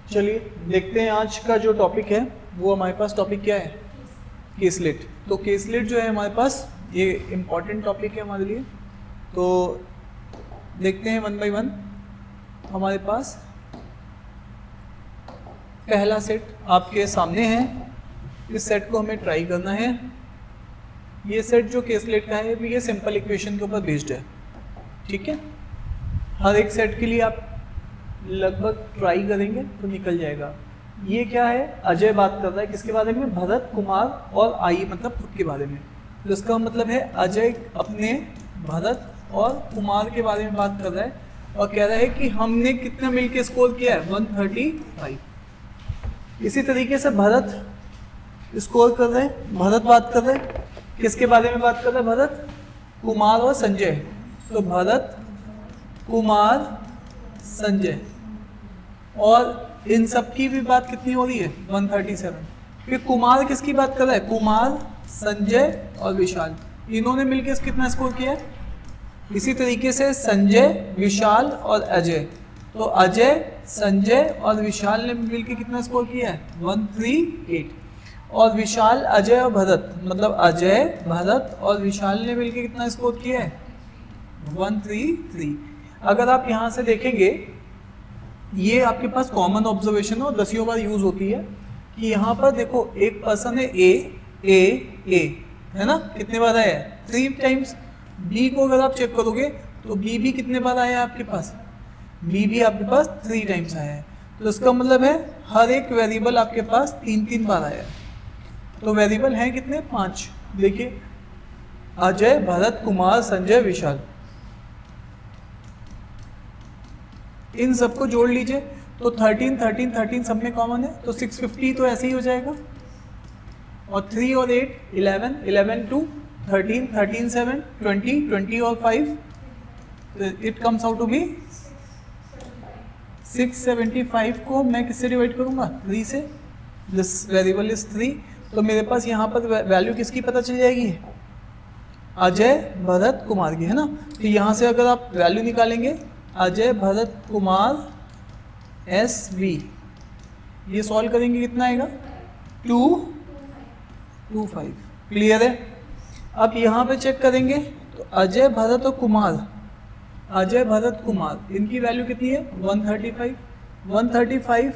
चलिए देखते हैं आज का जो टॉपिक है वो हमारे पास टॉपिक क्या है, केसलेट। तो केसलेट जो है हमारे पास ये इम्पॉर्टेंट टॉपिक है हमारे लिए। तो देखते हैं वन बाय वन। हमारे पास पहला सेट आपके सामने है, इस सेट को हमें ट्राई करना है। ये सेट जो केसलेट का है ये सिंपल इक्वेशन के ऊपर बेस्ड है, ठीक है। हर एक सेट के लिए आप लगभग ट्राई करेंगे तो निकल जाएगा। ये क्या है, अजय बात कर रहा है किसके बारे में, भरत, कुमार और आई मतलब खुद के बारे में। तो इसका मतलब है अजय अपने भरत और कुमार के बारे में बात कर रहा है और कह रहा है कि हमने कितना मिलके स्कोर किया है, 135। इसी तरीके से भरत स्कोर कर रहे हैं, भरत बात कर रहे हैं किसके बारे में बात कर रहे हैं, भरत, कुमार और संजय। तो भरत, कुमार, संजय, और इन सब की भी बात कितनी हो रही है, 137। फिर कुमार किसकी बात कर रहा है, कुमार, संजय और विशाल, इन्होंने मिलकर कितना स्कोर किया है। इसी तरीके से संजय, विशाल और अजय, तो अजय, संजय और विशाल ने मिलकर कितना स्कोर किया है, 138। और विशाल, अजय और भरत, मतलब अजय, भरत और विशाल ने मिलकर कितना स्कोर किया है, 133। अगर आप यहाँ से देखेंगे, ये आपके पास कॉमन ऑब्जर्वेशन और दसियों बार यूज होती है कि यहाँ पर देखो एक पर्सन है ए है ना, कितने बार आया है, 3 टाइम्स। बी को अगर आप चेक करोगे तो बी भी कितने बार आया है आपके पास, बी भी आपके पास 3 टाइम्स आया है। तो इसका मतलब है हर एक वेरिएबल आपके पास 3-3 बार आया है। तो वेरिएबल हैं कितने, 5। देखिए अजय, भरत, कुमार, संजय, विशाल, इन सबको जोड़ लीजिए तो 13 सब में कॉमन है, तो 650 तो ऐसे ही हो जाएगा। और 3 और 8 11 2 13 7 20 और 5, it comes out to be 675 को मैं किससे डिवाइड करूंगा, 3 से। दिस वेरिएबल इज 3, तो मेरे पास यहाँ पर वैल्यू किसकी पता चल जाएगी, अजय, भरत, कुमार की, है ना। तो यहाँ से अगर आप वैल्यू निकालेंगे अजय, भरत, कुमार, SV, ये सॉल्व करेंगे कितना आएगा, 225। क्लियर है। अब यहाँ पे चेक करेंगे तो अजय, भरत और कुमार, अजय, भरत, कुमार, इनकी वैल्यू कितनी है, 135। 135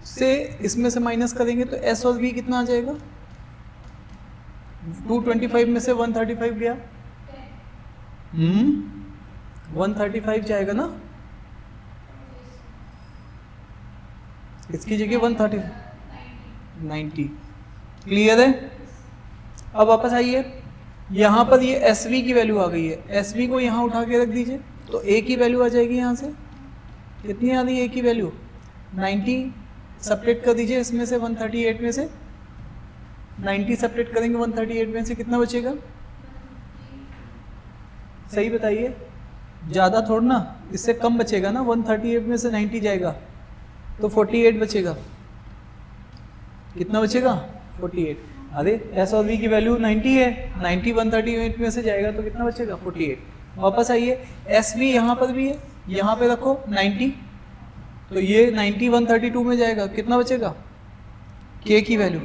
से इसमें से माइनस करेंगे तो S और V कितना आ जाएगा, 225 में से 135 गया, 135 जाएगा ना, इसकी जगह 90। क्लियर है। अब वापस आइए, यहाँ पर ये SV की वैल्यू आ गई है, SV को यहाँ उठा के रख दीजिए तो A की वैल्यू आ जाएगी। यहाँ से कितनी आ रही है A की वैल्यू, 90। सब्ट्रैक्ट कर दीजिए इसमें से 138 में से, 90 सब्ट्रैक्ट करेंगे 138 में से कितना बचेगा, सही बताइए, ज़्यादा थोड़ा ना, इससे कम बचेगा ना, 138 में से 90 जाएगा तो 48 बचेगा। कितना बचेगा, 48। अरे S और V की वैल्यू 90 है, 90 138 में से जाएगा तो कितना बचेगा, 48। वापस आइए, SV यहाँ पर भी है, यहाँ पे रखो 90, तो ये 90 132 में जाएगा, कितना बचेगा, K की value,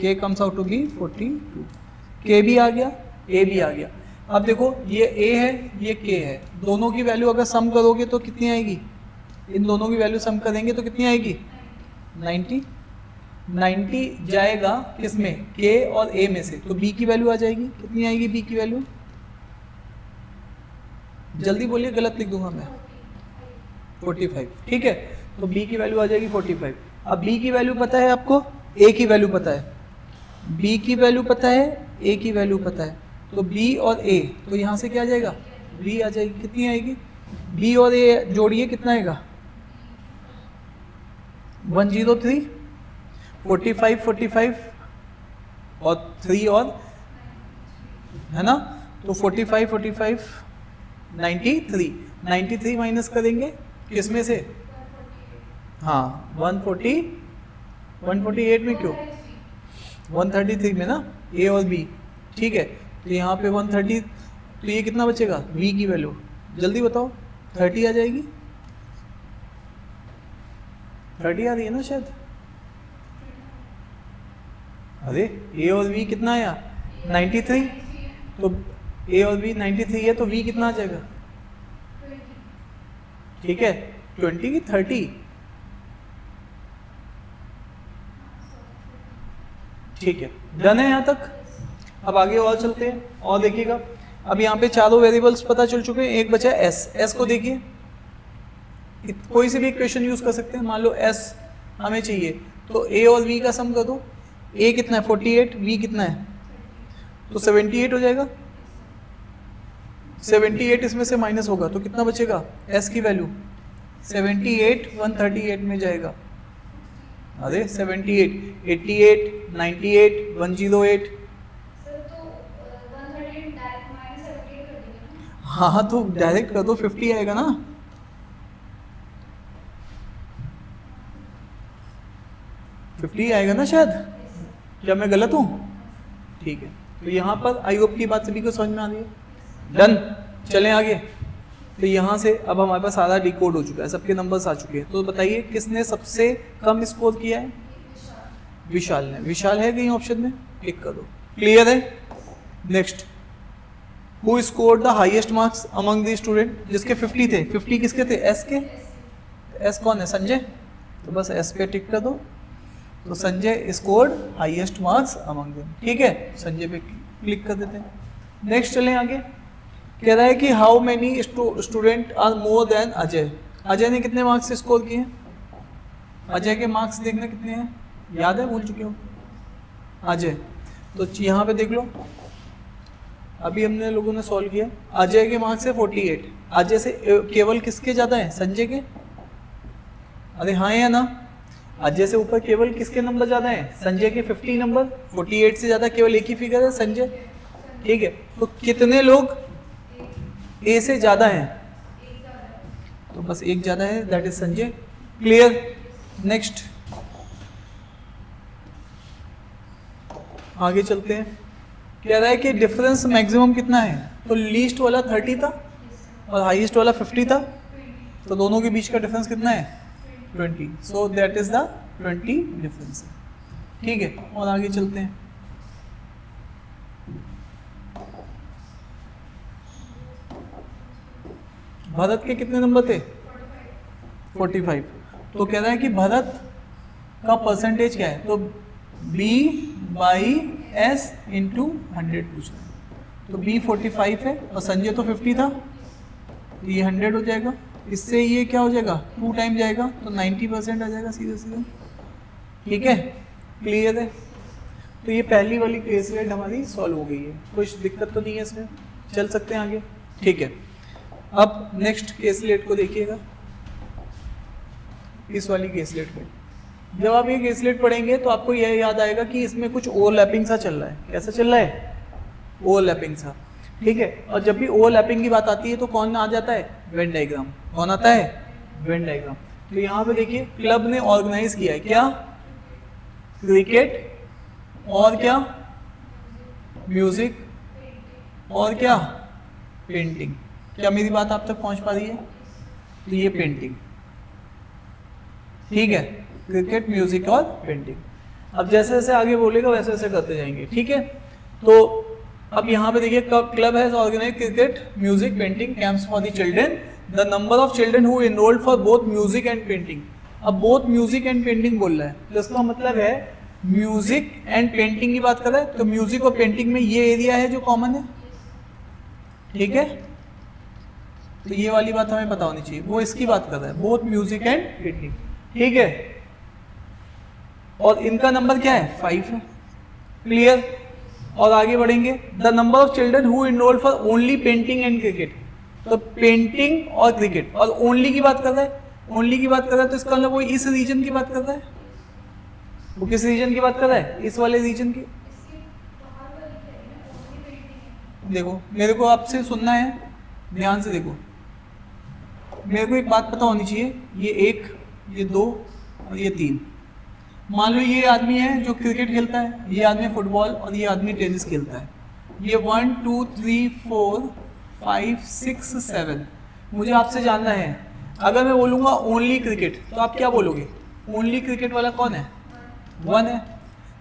K comes out to be 42। K भी आ गया, A भी आ गया। अब देखो ये A है, ये K है, दोनों की वैल्यू अगर सम करोगे तो कितनी आएगी, इन दोनों की वैल्यू सम करेंगे तो कितनी आएगी, 90। 90 जाएगा किसमें, K और A में से, तो B की वैल्यू आ जाएगी, कितनी आएगी B की वैल्यू, जल्दी बोलिए गलत लिख दूंगा मैं, 45। ठीक है, तो B की वैल्यू आ जाएगी 45। अब B की वैल्यू पता है आपको, A की वैल्यू पता है, B की वैल्यू पता है, A की वैल्यू पता है, तो B और A, तो यहाँ से क्या आ जाएगा, B आ जाएगी, कितनी आएगी, B और A जोड़िए कितना आएगा, 103, 45 और 3 और, है ना, तो 45 93 माइनस करेंगे किसमें से, हाँ 148 में, क्यों 133 में ना, A और B। ठीक है, तो यहाँ पे 130, तो ये कितना बचेगा, V की वैल्यू जल्दी बताओ, 30 आ जाएगी। 30 आ रही है ना शायद। अरे ए और बी कितना आया 93, तो ए और बी 93 है तो बी कितना आ जाएगा? ठीक है 20 की 30। ठीक है डन है यहाँ तक। अब आगे और चलते हैं और देखिएगा, अब यहाँ पे चारों वेरिएबल्स पता चल चुके हैं, एक बचा एस। एस को देखिए, कोई से भी इक्वेशन यूज कर सकते हैं। मान लो एस हमें चाहिए तो ए और बी का सम कर दो। ए कितना है 48, बी कितना है तो 78 हो जाएगा। 78 इसमें से माइनस होगा तो कितना बचेगा? एस की वैल्यू 78 138 में जाएगा। अरे 78 88 98 108। हाँ तो डायरेक्ट कर दो 50 आएगा ना। आएगा ना शायद, क्या मैं गलत हूँ? ठीक है तो यहाँ पर आई होप की बात सभी को समझ में आ रही है। डन, चलें आगे। तो यहाँ से अब हमारे पास सारा डिकोड हो चुका है, सबके नंबर्स आ चुके हैं। तो बताइए किसने सबसे कम स्कोर किया है? विशाल ने। विशाल है कहीं ऑप्शन में? टिक कर दो। क्लियर है। Next, who scored the highest marks among the student? जिसके 50 थे। 50 किसके थे? एस के। एस कौन है? संजय। तो बस एस पे टिक कर दो। तो Sanjay scored highest marks among them. ठीक है संजय पे क्लिक कर देते हैं। नेक्स्ट चलें आगे। कह रहा है कि how many student are more than Ajay? Ajay ने कितने मार्क्स स्कोर किए? अजय के मार्क्स देखना कितने हैं, याद है? भूल चुके हो अजय? तो यहाँ पे देख लो, अभी हमने लोगों ने सॉल्व किया। अजय के मार्क्स है 48। अजय से केवल किसके ज्यादा है? संजय के। अरे हाँ या ना? अजय से ऊपर केवल किसके नंबर ज्यादा है? संजय के 50 नंबर। 48 से ज्यादा केवल एक ही फिगर है, संजय। ठीक है तो कितने लोग ए से ज्यादा हैं? तो बस एक ज्यादा है, that is Sanjay. Clear. Next आगे चलते हैं। कह रहा है कि डिफरेंस मैक्सिमम कितना है? तो लीस्ट वाला 30 था और हाईएस्ट वाला 50 था, तो दोनों के बीच का डिफरेंस कितना है? 20। So that is the 20 difference. ठीक है और आगे चलते हैं। भरत के कितने नंबर थे? 45। तो कह रहा है कि भरत का परसेंटेज क्या है? तो B/S इंटू 100 पूछ रहा है। तो B 45 है और संजय तो 50 था, तो ये 100 हो जाएगा। इससे ये क्या हो जाएगा? 2 टाइम जाएगा तो 90% आ जाएगा सीधे सीधे। ठीक है क्लियर है। तो ये पहली वाली केस रेट हमारी सॉल्व हो गई है, कुछ दिक्कत तो नहीं है इसमें, चल सकते हैं आगे। ठीक है अब नेक्स्ट केस लेट को देखिएगा। इस वाली केस लेट में जब आप ये केस लेट पढ़ेंगे तो आपको यह याद आएगा कि इसमें कुछ ओवरलैपिंग सा चल रहा है। कैसा चल रहा है? ओवरलैपिंग सा। ठीक है और जब भी ओवरलैपिंग की बात आती है तो कौन आ जाता है? Venn diagram. कौन आता है? Venn diagram. तो यहाँ पे देखिए क्लब ने ऑर्गेनाइज किया है क्या? क्रिकेट और क्या? म्यूजिक और क्या? पेंटिंग। क्या मेरी बात आप तक पहुंच पा रही है? तो ये पेंटिंग। ठीक है क्रिकेट, म्यूजिक और पेंटिंग। अब जैसे जैसे आगे बोलेगा वैसे वैसे करते जाएंगे। ठीक है तो अब यहाँ पे देखिए club has organized cricket, music, painting camps for the children. The number of children who enrolled for both music and painting. अब बोथ म्यूजिक एंड पेंटिंग बोल रहा है, तो इसका मतलब है म्यूजिक एंड पेंटिंग की बात कर रहा है। तो म्यूजिक और पेंटिंग में ये एरिया है जो कॉमन है। ठीक है तो ये वाली बात हमें पता होनी चाहिए, वो इसकी बात कर रहा है, बोथ म्यूजिक एंड पेंटिंग। ठीक है और इनका नंबर क्या है? 5 है। क्लियर। और आगे बढ़ेंगे। The number of children who enrolled for only painting and cricket. तो पेंटिंग और क्रिकेट और ओनली की बात कर रहा है। ओनली की बात कर रहा है तो इसका मतलब वो इस रीजन की बात कर रहा है। वो किस रीजन की बात कर रहा है? इस वाले रीजन की। देखो मेरे को आपसे सुनना है, ध्यान से देखो। मेरे को एक बात पता होनी चाहिए, ये 1, ये 2 और ये 3। मान लो ये आदमी है जो क्रिकेट खेलता है, ये आदमी फुटबॉल और ये आदमी टेनिस खेलता है। ये 1 2 3 4 5 6 7। मुझे आपसे जानना है, अगर मैं बोलूँगा ओनली क्रिकेट तो आप क्या बोलोगे? ओनली क्रिकेट वाला कौन है? 1 है।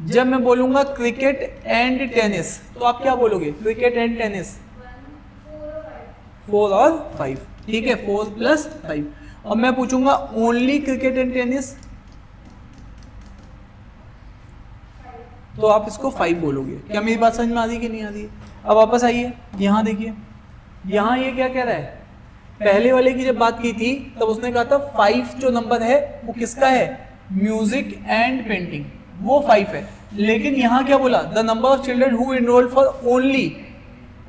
जब मैं बोलूंगा क्रिकेट एंड टेनिस तो आप क्या बोलोगे? क्रिकेट एंड टेनिस 4 और 5, ठीक है, 4 + 5। और मैं पूछूंगा ओनली क्रिकेट एंड टेनिस तो आप इसको 5 बोलोगे। क्या मेरी बात समझ में आ रही कि नहीं आ रही? अब वापस आइए, यहाँ देखिए, यहाँ ये क्या कह रहा है? पहले वाले की जब बात की थी तब उसने कहा था 5 जो नंबर है वो किसका है? म्यूजिक एंड पेंटिंग, वो 5 है। लेकिन यहाँ क्या बोला? The number of children who enrolled for only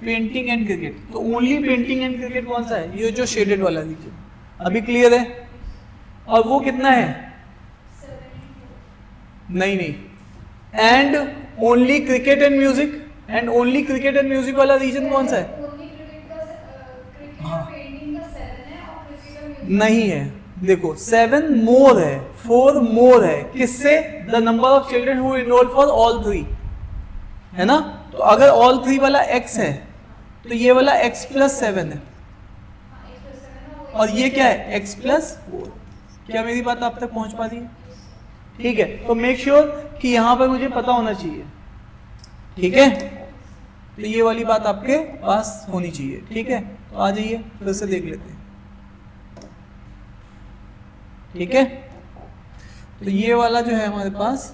painting and cricket. तो ओनली पेंटिंग एंड क्रिकेट कौन सा है? ये जो शेडेड वाला लीजिए, अभी क्लियर है? और वो कितना है? नहीं, and only cricket and music, and only cricket and music वाला रीजन कौन सा है? नहीं है, देखो 7 मोर है, 4 मोर है, किससे? The number of children who enrolled for all 3, है ना? तो अगर ऑल 3 वाला x है तो ये वाला x + 7 है, और ये क्या है? x + 4। क्या मेरी बात आप तक पहुंच पा रही है? ठीक है, तो मेक श्योर कि यहां पर मुझे पता होना चाहिए, ठीक है? तो ये वाली बात आपके पास होनी चाहिए, ठीक है? तो आ जाइए फिर से देख लेते हैं, ठीक है? तो ये वाला जो है हमारे पास,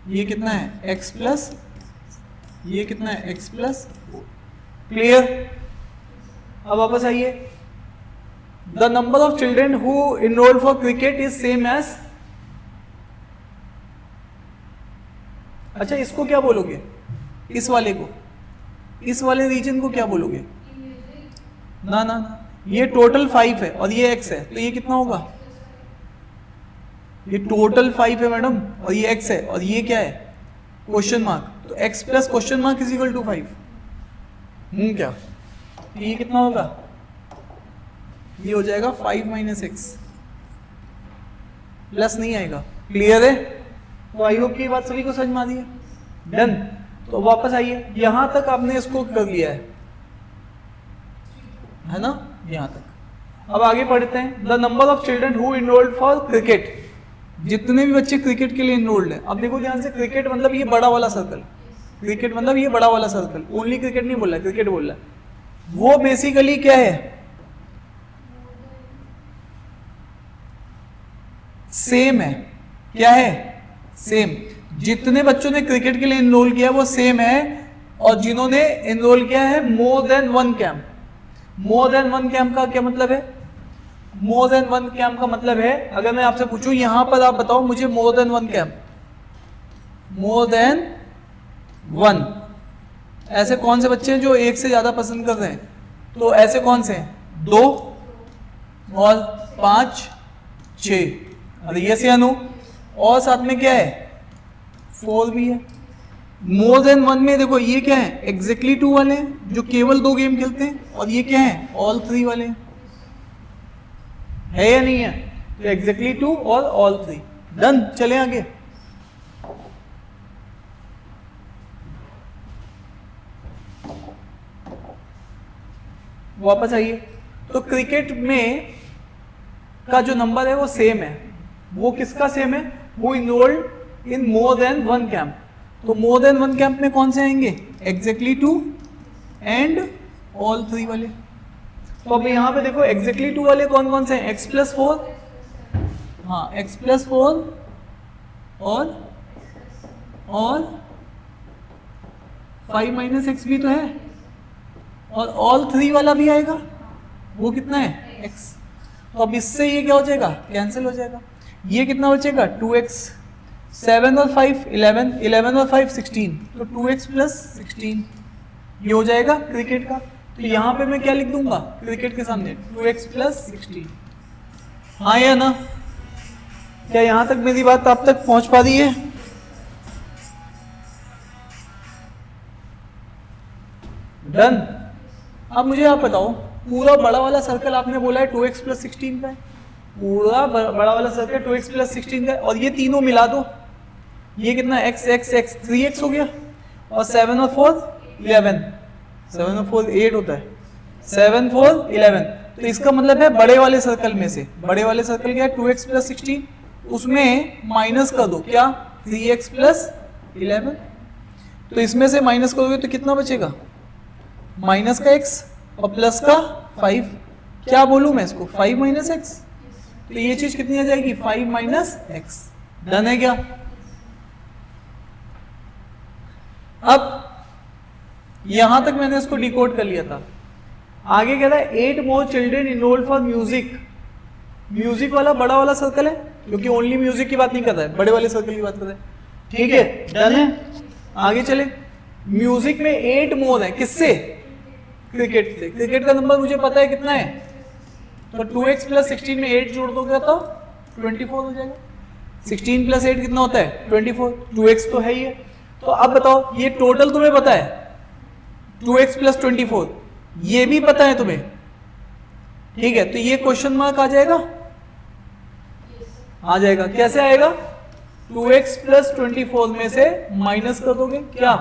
ये कितना है? x प्लस, ये कितना है? x + 4। क्लियर? अब वापस आइए, the number of children who enrolled for cricket is same as, अच्छा इसको क्या बोलोगे? इस वाले को, इस वाले रीजन को क्या बोलोगे? ना, ये टोटल 5 है और ये x है, तो ये कितना होगा? ये टोटल 5 है मैडम, और ये x है, और ये क्या है? Question mark. तो x + क्वेश्चन मार्क = 5। क्या तो ये कितना होगा? ये हो जाएगा 5 - x, प्लस नहीं आएगा। क्लियर है? तो आई होप की बात सभी को समझ में आ रही है। डन। तो वापस आइए, यहां तक आपने इसको कर लिया है ना? यहां तक। अब आगे पढ़ते हैं, the number of children who enrolled for cricket, जितने भी बच्चे क्रिकेट के लिए एनरोल्ड है। अब देखो ध्यान से, क्रिकेट मतलब ये बड़ा वाला सर्कल, क्रिकेट मतलब ये बड़ा वाला सर्कल, ओनली क्रिकेट नहीं बोल रहा, क्रिकेट बोल रहा है। वो बेसिकली क्या है? सेम है। क्या है? सेम। जितने बच्चों ने क्रिकेट के लिए एनरोल किया वो सेम है, और जिन्होंने एनरोल किया है more than 1 camp. More than 1 camp का क्या मतलब है? मोर देन 1 कैंप का मतलब है, अगर मैं आपसे पूछूं यहां पर आप बताओ मुझे more than 1 camp, more than 1, ऐसे कौन से बच्चे हैं जो एक से ज्यादा पसंद कर रहे हैं? तो ऐसे कौन से हैं? 2 और 5, 6, अरे यस या नो? और साथ में क्या है? 4 भी है। मोर देन 1 में देखो ये क्या है? एग्जैक्टली 2 वाले हैं जो केवल 2 गेम खेलते हैं, और ये क्या है? ऑल 3 वाले है या नहीं है? तो एग्जैक्टली 2 और ऑल 3। डन। चले आगे। वापस आइए, तो क्रिकेट में का जो नंबर है वो सेम है। वो किसका सेम है? वो enrolled in more than 1 camp. तो मोर देन 1 कैंप में कौन से आएंगे? एग्जैक्टली 2 एंड ऑल 3 वाले। तो अब यहाँ पे देखो एग्जैक्टली 2 वाले कौन कौन से हैं? x + 4, हाँ x + 4 और 5 - x भी तो है, और ऑल 3 वाला भी आएगा। वो कितना है? x। तो अब इससे ये क्या हो जाएगा? कैंसिल हो जाएगा। ये कितना बचेगा? 2x। 7 और 5 11, 11 और 5 16, तो 2x + 16 ये हो जाएगा क्रिकेट का। तो यहाँ पे मैं क्या लिख दूंगा क्रिकेट के सामने? 2x + 16। हाँ या ना? क्या यहाँ तक मेरी बात आप तक पहुँच पा रही है? डन। अब मुझे आप बताओ, पूरा बड़ा वाला सर्कल आपने बोला है 2x + 16 का है, पूरा बड़ा वाला सर्कल 2x + 16 का है, और ये तीनों मिला दो, ये कितना? x x x 3x हो गया, और 7 और 4 11, 7 और 4 8 होता है, 7 4 11। तो इसका मतलब है बड़े वाले सर्कल में से, बड़े वाले सर्कल क्या है 2x प्लस 16, उसमें माइनस कर दो क्या 3x प्लस 11। तो इसमें से माइनस करोगे तो कितना बचेगा, माइनस का x और प्लस का 5। क्या बोलूं मैं इसको 5 माइनस एक्स। तो ये चीज कितनी आ जाएगी 5 माइनस एक्स। डन है क्या। अब यहां तक मैंने इसको डिकोड कर लिया था। आगे कह रहा है 8 more children enrolled for music. Music वाला बड़ा वाला सर्कल है, क्योंकि ओनली म्यूजिक की बात नहीं कर रहा है, बड़े वाले सर्कल की बात कर रहा है। ठीक है, डन है। आगे चले, म्यूजिक में 8 मोर है, किससे, क्रिकेट से। क्रिकेट का नंबर मुझे पता है कितना है, तो 2x प्लस 16 में 8 जोड़ दोगे तो 24 हो जाएगा। 16 प्लस 8 कितना होता है 24, 2x तो है ही है। तो अब बताओ ये टोटल तुम्हें पता है 2x प्लस 24, ये भी पता है तुम्हें। ठीक है, तो ये क्वेश्चन मार्क आ जाएगा, आ जाएगा। कैसे आएगा, 2x प्लस 24 में से माइनस कर दोगे क्या,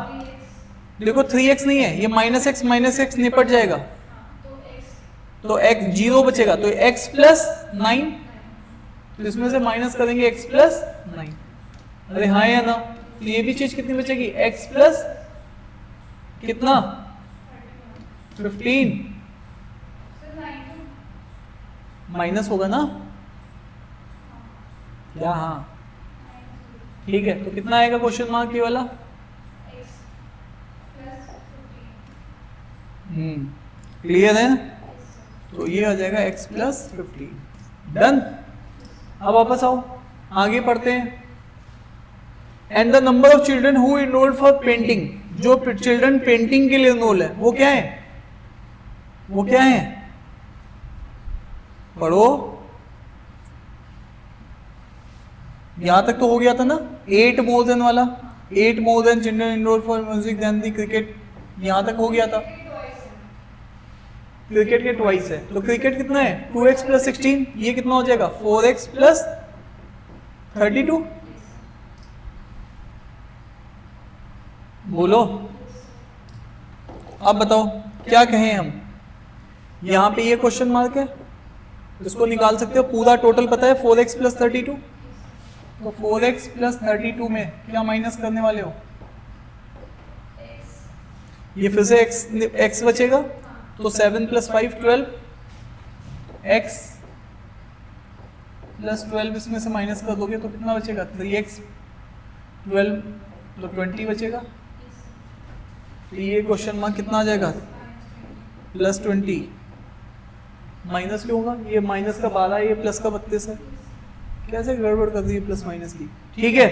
देखो 3x नहीं है, ये माइनस एक्स निपट जाएगा, तो x 0 बचेगा, तो x प्लस 9, तो इसमें से माइनस करेंगे x प्लस 9। अरे हाँ या ना, तो ये भी चीज कितनी बचेगी, x प्लस कितना 15, माइनस होगा ना या, हाँ ठीक है। तो कितना आएगा क्वेश्चन मार्क ये वाला, क्लियर है। तो ये आ जाएगा x प्लस 15। डन। अब वापस आओ, आगे पढ़ते हैं। And the number of children who enrolled for painting, जो चिल्ड्रन पेंटिंग के लिए इनरोल है वो क्या है, वो क्या है, पढ़ो। यहां तक तो हो गया था ना, 8 मोर देन वाला, 8 more than children enrolled for music than the cricket, यहां तक हो गया था। क्रिकेट के ट्वाइस है, तो क्रिकेट कितना है 2x प्लस 16, ये कितना हो जाएगा 4x प्लस 32। बोलो, अब बताओ क्या कहें हम। यहां पे ये क्वेश्चन मार्क है, इसको निकाल सकते हो, पूरा टोटल पता है 4x प्लस 32, तो 4x प्लस 32 में क्या माइनस करने वाले हो, ये फिर से x बचेगा, तो 7 प्लस 5 12, x प्लस 12 इसमें से माइनस कर दोगे तो कितना बचेगा 3x 12, तो 20 बचेगा। तो ये क्वेश्चन मार्क कितना आ जाएगा प्लस 20, माइनस क्यों होगा, ये माइनस का 12 है, ये प्लस का 32 है, कैसे गड़बड़ कर दी प्लस माइनस की। ठीक है,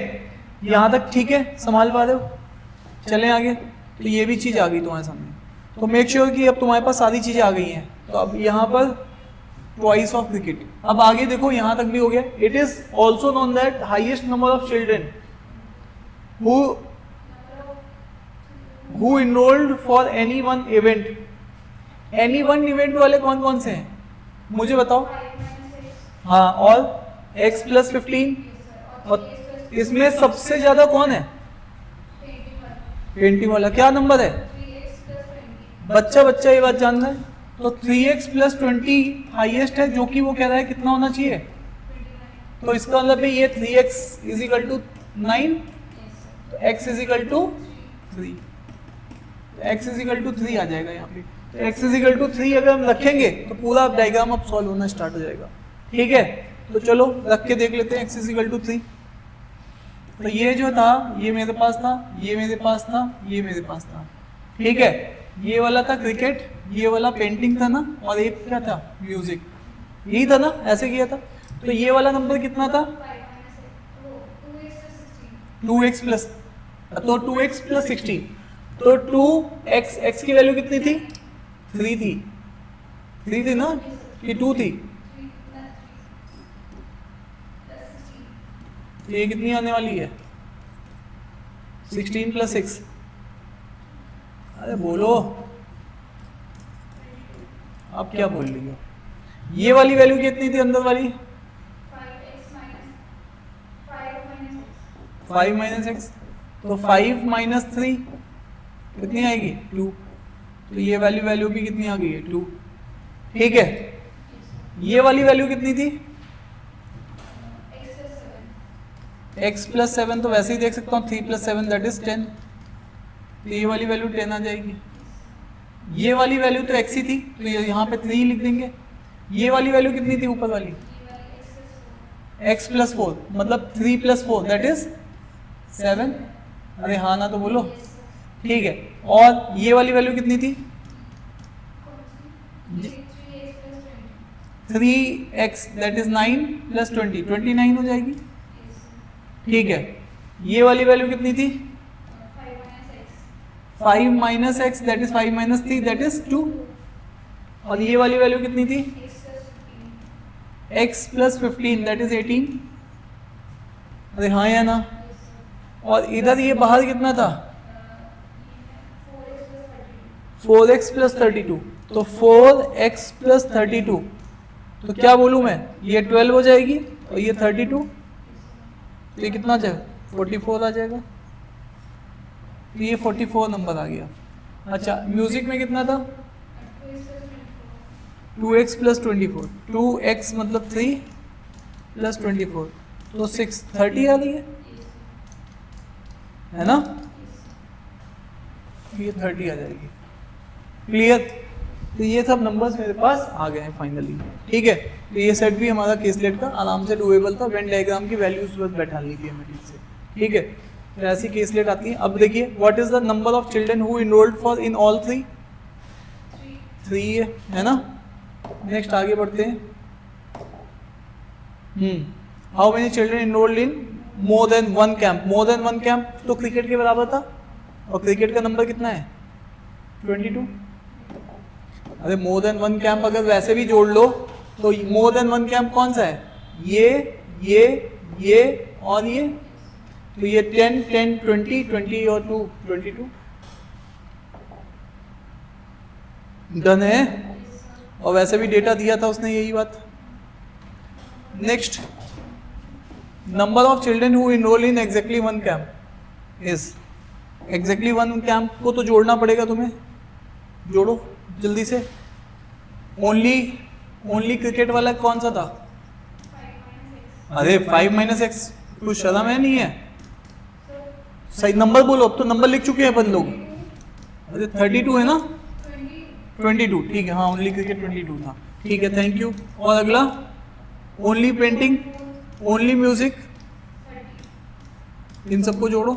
यहां तक ठीक है, संभाल पा रहे हो। चलें आगे, तो ये भी चीज आ गई तुम्हारे सामने, तो मेक श्योर कि अब तुम्हारे पास सारी चीजें आ गई हैं। तो अब यहाँ पर ट्वाइस ऑफ क्रिकेट। अब आगे देखो, यहाँ तक भी हो गया। It is also known that highest number of children who enrolled for any one event. Any one event वाले कौन कौन से हैं मुझे बताओ। हाँ, और x प्लस 15, और इसमें सबसे ज्यादा कौन है, पेंटिंग वाला। क्या नंबर है, बच्चा बच्चा ये बात जानना है। तो 3x प्लस 20 हाईएस्ट है, जो कि वो कह रहा है कितना होना चाहिए, तो इसका मतलब है ये 3x इज इक्वल टू 9, तो x is equal to 3, x is equal to 3 आ जाएगा यहाँ पे। तो x इज इक्वल टू 3 अगर हम रखेंगे तो पूरा डायग्राम अब सॉल्व होना स्टार्ट हो जाएगा। ठीक है, तो चलो रख के देख लेते हैं x इज इक्वल टू 3। तो ये जो था ये मेरे पास था, ये मेरे पास था, ये मेरे पास था। ठीक है, ये वाला था क्रिकेट, ये वाला पेंटिंग था ना, और एक क्या था म्यूजिक, यही था ना, ऐसे किया था। तो ये वाला नंबर कितना था 2x प्लस, तो 2x प्लस 16, तो 2x, x की वैल्यू कितनी थी 3 थी, 3 थी ना कि 2 थी, तो ये कितनी आने वाली है 16 प्लस 6। अरे बोलो, अब क्या बोल रही हो। ये वाली वैल्यू कितनी थी अंदर वाली 5 माइनस एक्स, तो 5 माइनस 3 कितनी आएगी 2, तो ये वैल्यू भी कितनी आ गई है 2। ठीक है, ये वाली वैल्यू कितनी थी? x प्लस 7, तो वैसे ही देख सकता हूँ 3 प्लस 7 दैट इज 10, तो ये वाली वैल्यू 10 आ जाएगी। ये वाली वैल्यू तो x ही थी, तो ये यहाँ पे 3 लिख देंगे। ये वाली वैल्यू कितनी थी ऊपर वाली? x प्लस 4, मतलब 3 प्लस 4 दैट इज 7। अरे हाँ ना तो बोलो, ठीक है। और ये वाली वैल्यू कितनी थी? 3x दैट इज 9 प्लस 20, 29 हो जाएगी। ठीक है, ये वाली वैल्यू कितनी थी? 5 minus x that is 5 minus 3 that is 2। और ये वाली वैल्यू कितनी थी? x plus 15 that is 18। अरे हाँ या ना? और इधर ये बाहर कितना था? 4x प्लस 32, तो 4x प्लस 32, तो क्या बोलूँ मैं, ये 12 हो जाएगी और ये 32, तो ये कितना आ जाएगा? 44 आ जाएगा। तो ये 44 नंबर आ गया। अच्छा, म्यूजिक में कितना था? 2x प्लस 24, 2x मतलब 3 प्लस 24, तो 6 30 आ रही है ना? ये 30 आ जाएगी। क्लियर? तो ये सब नंबर्स मेरे पास आ गए हैं फाइनली। ठीक है, तो ये सेट भी हमारा केसलेट का आराम से डूएबल था। वेन डायग्राम की वैल्यूज बस बैठा ली थी हमें ठीक से। ठीक है, तो ऐसी केसलेट आती है। अब देखिए, what is the number of children who enrolled for in all 3? 3 है ना? नेक्स्ट आगे बढ़ते हैं। How many children enrolled in more than one camp? More than one camp तो क्रिकेट के बराबर था, और क्रिकेट का नंबर कितना है? 22। अरे मोर देन वन कैंप अगर वैसे भी जोड़ लो तो मोर देन वन कैंप कौन सा है? ये और ये, तो ये 10 10 20 20 और 2 22 डन है। और वैसे भी डेटा दिया था उसने यही बात। Next, number of children who enrol in exactly one camp is. Exactly one camp को तो जोड़ना पड़ेगा तुम्हें, जोड़ो जल्दी से। ओनली क्रिकेट वाला कौन सा था? अरे 5 माइनस एक्स, कुछ शर्म है नहीं है? सही नंबर बोलो, अब तो नंबर लिख चुके हैं अपन लोग। अरे 32 है ना? 22, ठीक है। हाँ, ओनली क्रिकेट 22 था। ठीक है, थैंक यू। और अगला, ओनली पेंटिंग, ओनली म्यूजिक, इन सबको जोड़ो।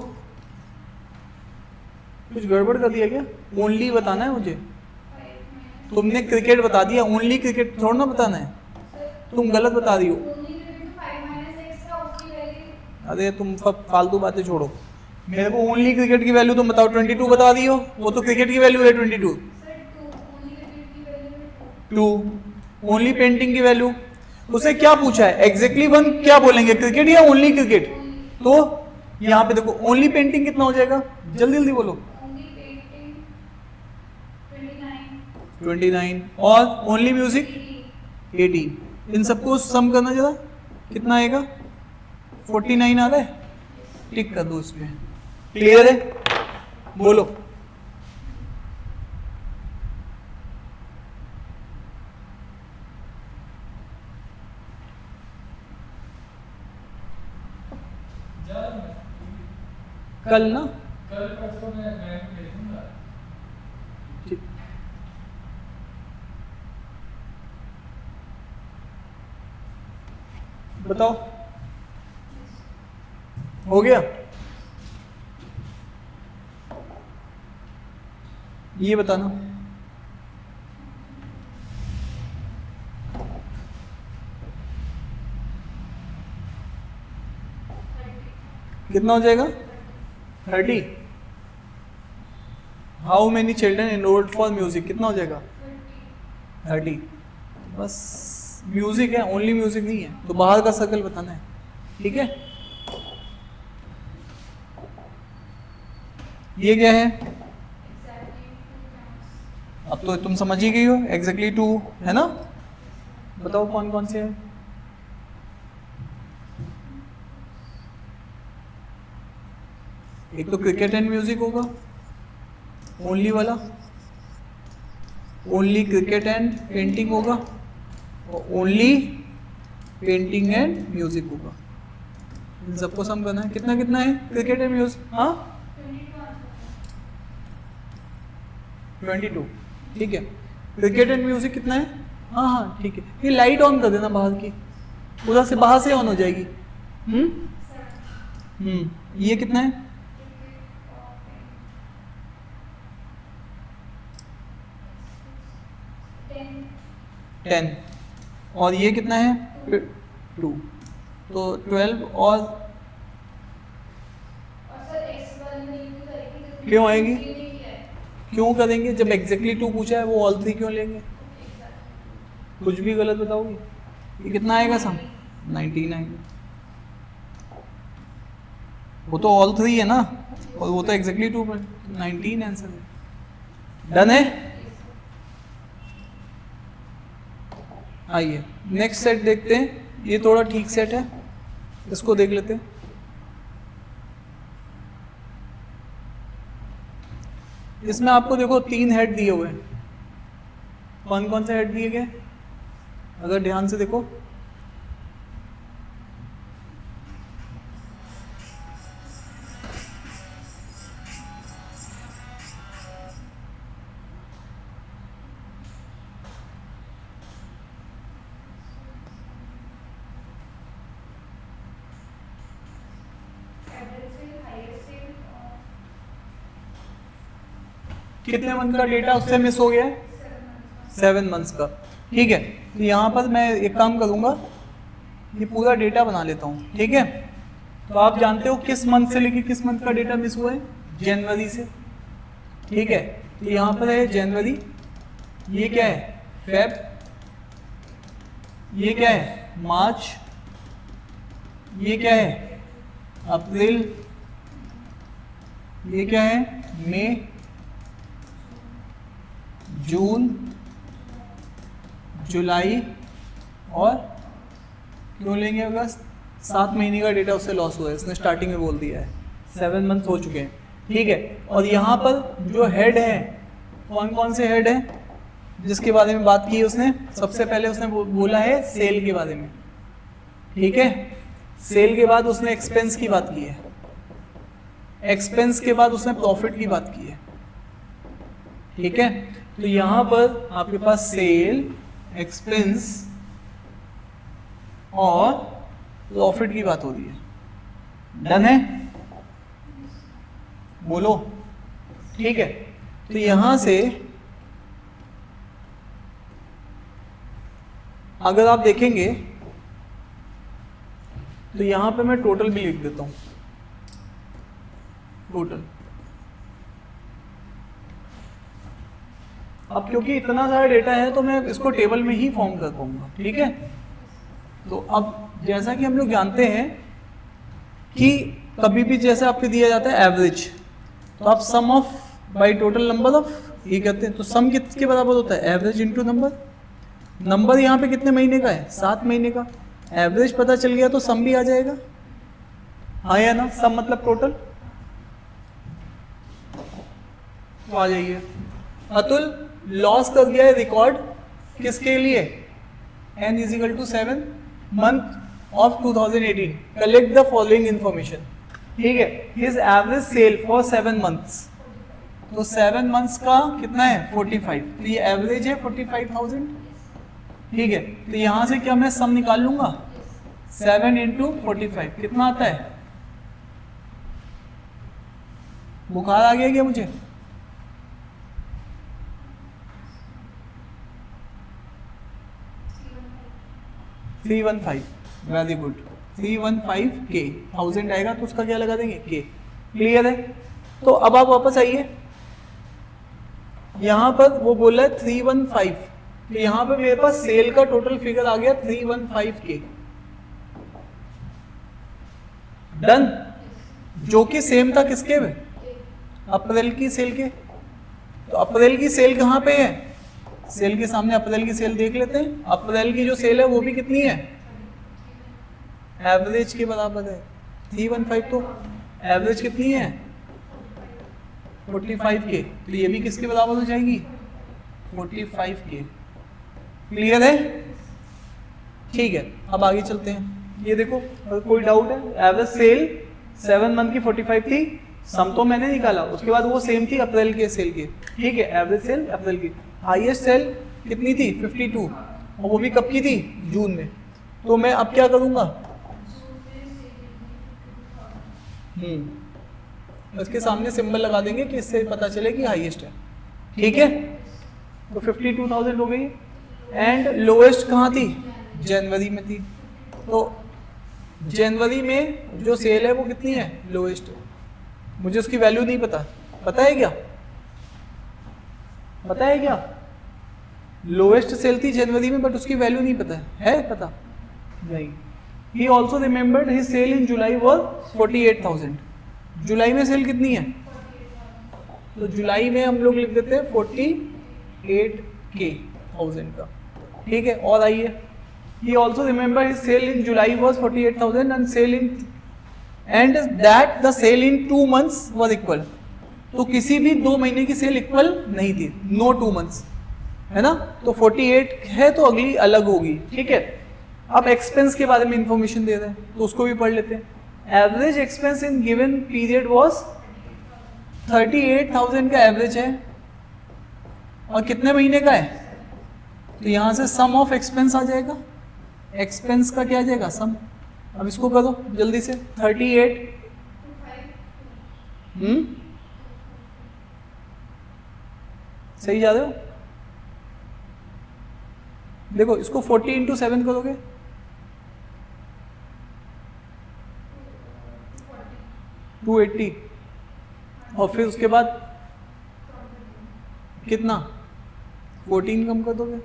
कुछ गड़बड़ कर दिया क्या? ओनली बताना है मुझे। तुमने क्रिकेट बता दिया, ओनली क्रिकेट थोड़ा ना बताना है, तुम गलत बता रही हो। अरे तुम फालतू बातें छोड़ो, मेरे को ओनली क्रिकेट की वैल्यू तुम बताओ। 22 बता दी हो, वो तो क्रिकेट की वैल्यू है 22। 2 ओनली पेंटिंग की वैल्यू, उसे क्या पूछा है? एग्जैक्टली वन क्या बोलेंगे, क्रिकेट या ओनली क्रिकेट? तो यहाँ पे देखो, ओनली पेंटिंग कितना हो जाएगा? जल्दी जल्दी बोलो। 29 और ओनली म्यूजिक 18। इन सबको सम करना जरा, कितना आएगा? 49 आ रहा है। टिक कर दो इस पे। क्लियर है? बोलो। कल ना, कल परसों मैं भेजूंगा। ठीक, बताओ हो गया? ये बताना। कितना हो जाएगा? 30। How many children enrolled for music, कितना हो जाएगा? 30। बस म्यूजिक है, ओनली म्यूजिक नहीं है, तो बाहर का सर्कल बताना है। ठीक है, ये क्या है? अब तो तुम समझ ही गई हो, एग्जैक्टली 2 है ना? बताओ कौन कौन से है? एक तो क्रिकेट एंड म्यूजिक होगा, ओनली वाला। ओनली क्रिकेट एंड पेंटिंग होगा और ओनली पेंटिंग एंड म्यूजिक होगा। इन सबको सम करना है। कितना कितना है क्रिकेट एंड म्यूजिक? हाँ 22, ठीक है। क्रिकेट एंड म्यूजिक कितना है? हाँ हाँ ठीक है। ये लाइट ऑन कर देना बाहर की, उधर से बाहर से ऑन हो जाएगी। ये कितना है? 10 और ये कितना है? 2, तो 12 और क्यों आएगी? क्यों करेंगे जब एग्जैक्टली 2 पूछा है? वो ऑल 3 क्यों लेंगे? कुछ भी गलत बताओगे। ये कितना आएगा सम? 19 आएगा। वो तो ऑल 3 है ना, और वो तो एग्जैक्टली 2 पर 19 आंसर है। डन है। आइए नेक्स्ट सेट देखते हैं। ये थोड़ा ठीक सेट है, इसको देख लेते हैं। इसमें आपको देखो 3 हेड दिए हुए हैं। कौन कौन से हेड दिए गए? अगर ध्यान से देखो, कितने मंथ का डेटा उससे मिस हो गया है? 7 मंथ्स का। ठीक है, तो यहाँ पर मैं एक काम करूँगा, ये पूरा डेटा बना लेता हूँ। ठीक है, तो आप जानते हो किस मंथ से लेके किस मंथ का डेटा मिस हुआ है? जनवरी से। ठीक है, तो यहाँ पर है जनवरी, ये क्या है? फेब, ये क्या है? मार्च, ये क्या है? अप्रैल, ये क्या है? मई, जून, जुलाई और क्यों लेंगे अगस्त? 7 महीने का डेटा उससे लॉस हुआ है, इसने स्टार्टिंग में बोल दिया है। 7 मंथ हो चुके हैं। ठीक है, और यहाँ पर जो हेड है, कौन कौन से हेड हैं जिसके बारे में बात की है उसने? सबसे पहले उसने बोला है सेल के बारे में। ठीक है, सेल के बाद उसने एक्सपेंस की बात की है, एक्सपेंस के बाद उसने प्रॉफिट की बात की है। ठीक है, तो यहां पर आपके पास सेल, एक्सपेंस और प्रॉफिट की बात हो रही है। डन है? बोलो। ठीक है, तो यहां से अगर आप देखेंगे तो यहां पे मैं टोटल भी लिख देता हूं, टोटल। अब क्योंकि इतना सारा डेटा है तो मैं इसको टेबल में ही फॉर्म कर पाऊंगा। ठीक है, तो अब जैसा कि हम लोग जानते हैं कि कभी भी जैसे आपको दिया जाता है एवरेज, तो आप sum of by total number of ये कहते हैं। तो सम किसके बराबर होता है? Average into number. नंबर यहाँ पे कितने महीने का है? 7 महीने का। एवरेज पता चल गया तो सम भी आ जाएगा। हाँ या ना? सम मतलब टोटल। तो आ जाइए। अतुल लॉस कर दिया है रिकॉर्ड किसके लिए? n = 7 month of 2018। Collect the following information. ठीक है, his average sale for 7 months. तो 7 मंथ्स का कितना है? 45। तो ये एवरेज है 45,000। ठीक है, तो यहां से क्या मैं सम निकाल लूंगा? 7 × 45 कितना आता है? बुखार आ गया क्या मुझे? $315। Very good. 315 के 1000 आएगा तो उसका क्या लगा देंगे? के। क्लियर है? तो अब आप वापस आइए, यहां पर वो बोला है 315, तो यहां पर मेरे पास सेल का टोटल फिगर आ गया 315 के। डन, जो कि सेम था किसके में? अप्रैल की सेल के। तो अप्रैल की सेल कहां पे है? सेल के सामने अप्रैल की सेल देख लेते हैं। अप्रैल की जो सेल है वो भी कितनी है? एवरेज के बराबर है। 315 तो एवरेज कितनी है? 45 के। तो ये भी किसके बराबर हो जाएगी? 45K। क्लियर है? ठीक है, अब आगे चलते हैं। ये देखो, अगर कोई डाउट है, एवरेज सेल 7 मंथ की 45 थी, सम तो मैंने निकाला, उसके बाद वो सेम थी अप्रैल के सेल की। ठीक है, एवरेज सेल अप्रैल की। हाईएस्ट सेल कितनी थी? 52, और वो भी कब की थी? जून में। तो मैं अब क्या करूँगा, उसके सामने सिंबल लगा देंगे कि इससे पता चले कि हाईएस्ट है। ठीक है, तो 52,000 हो गई। एंड लोएस्ट कहाँ थी? जनवरी में थी। तो जनवरी में जो सेल है वो कितनी है? लोएस्ट। मुझे उसकी वैल्यू नहीं पता, पता है क्या? पता है क्या? लोएस्ट सेल थी जनवरी में, बट उसकी वैल्यू नहीं पता है पता नहीं। He also remembered his sale in July was 48,000। जुलाई में सेल कितनी है? तो जुलाई में हम लोग लिख देते हैं 48,000 का। ठीक है, और आइए, He also remembered his sale in July was 48,000 and that the sale in 2 months was equal। तो किसी भी 2 महीने की सेल इक्वल नहीं थी, नो 2 months, है ना? तो 48 है तो अगली अलग होगी। ठीक है, अब एक्सपेंस के बारे में इंफॉर्मेशन दे रहे हैं तो उसको भी पढ़ लेते हैं। Average expense in given period was 38,000 का एवरेज है, और कितने महीने का है? तो यहां से सम ऑफ एक्सपेंस आ जाएगा। एक्सपेंस का क्या आ जाएगा? सम। अब इसको करो जल्दी से। 38 सही जा रहे हो? देखो, इसको 40 × 7 करोगे, 280, और फिर उसके बाद कितना? 14 कम कर दोगे।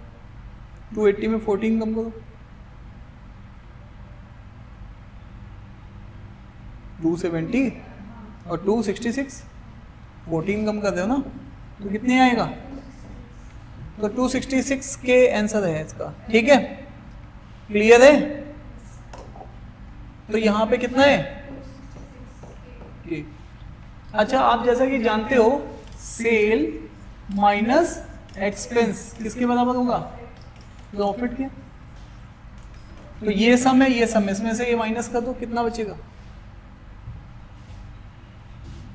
280 में 14 कम करो, 270 और 266, 14 कम कर दो ना, तो कितने आएगा? तो 266 के आंसर है इसका। ठीक है, क्लियर है? तो यहां पे कितना है? अच्छा, आप जैसा कि जानते हो, सेल माइनस एक्सपेंस किसके बराबर होगा? प्रॉफिट के। तो ये सम है, ये सम है, इसमें से ये माइनस कर दो, कितना बचेगा?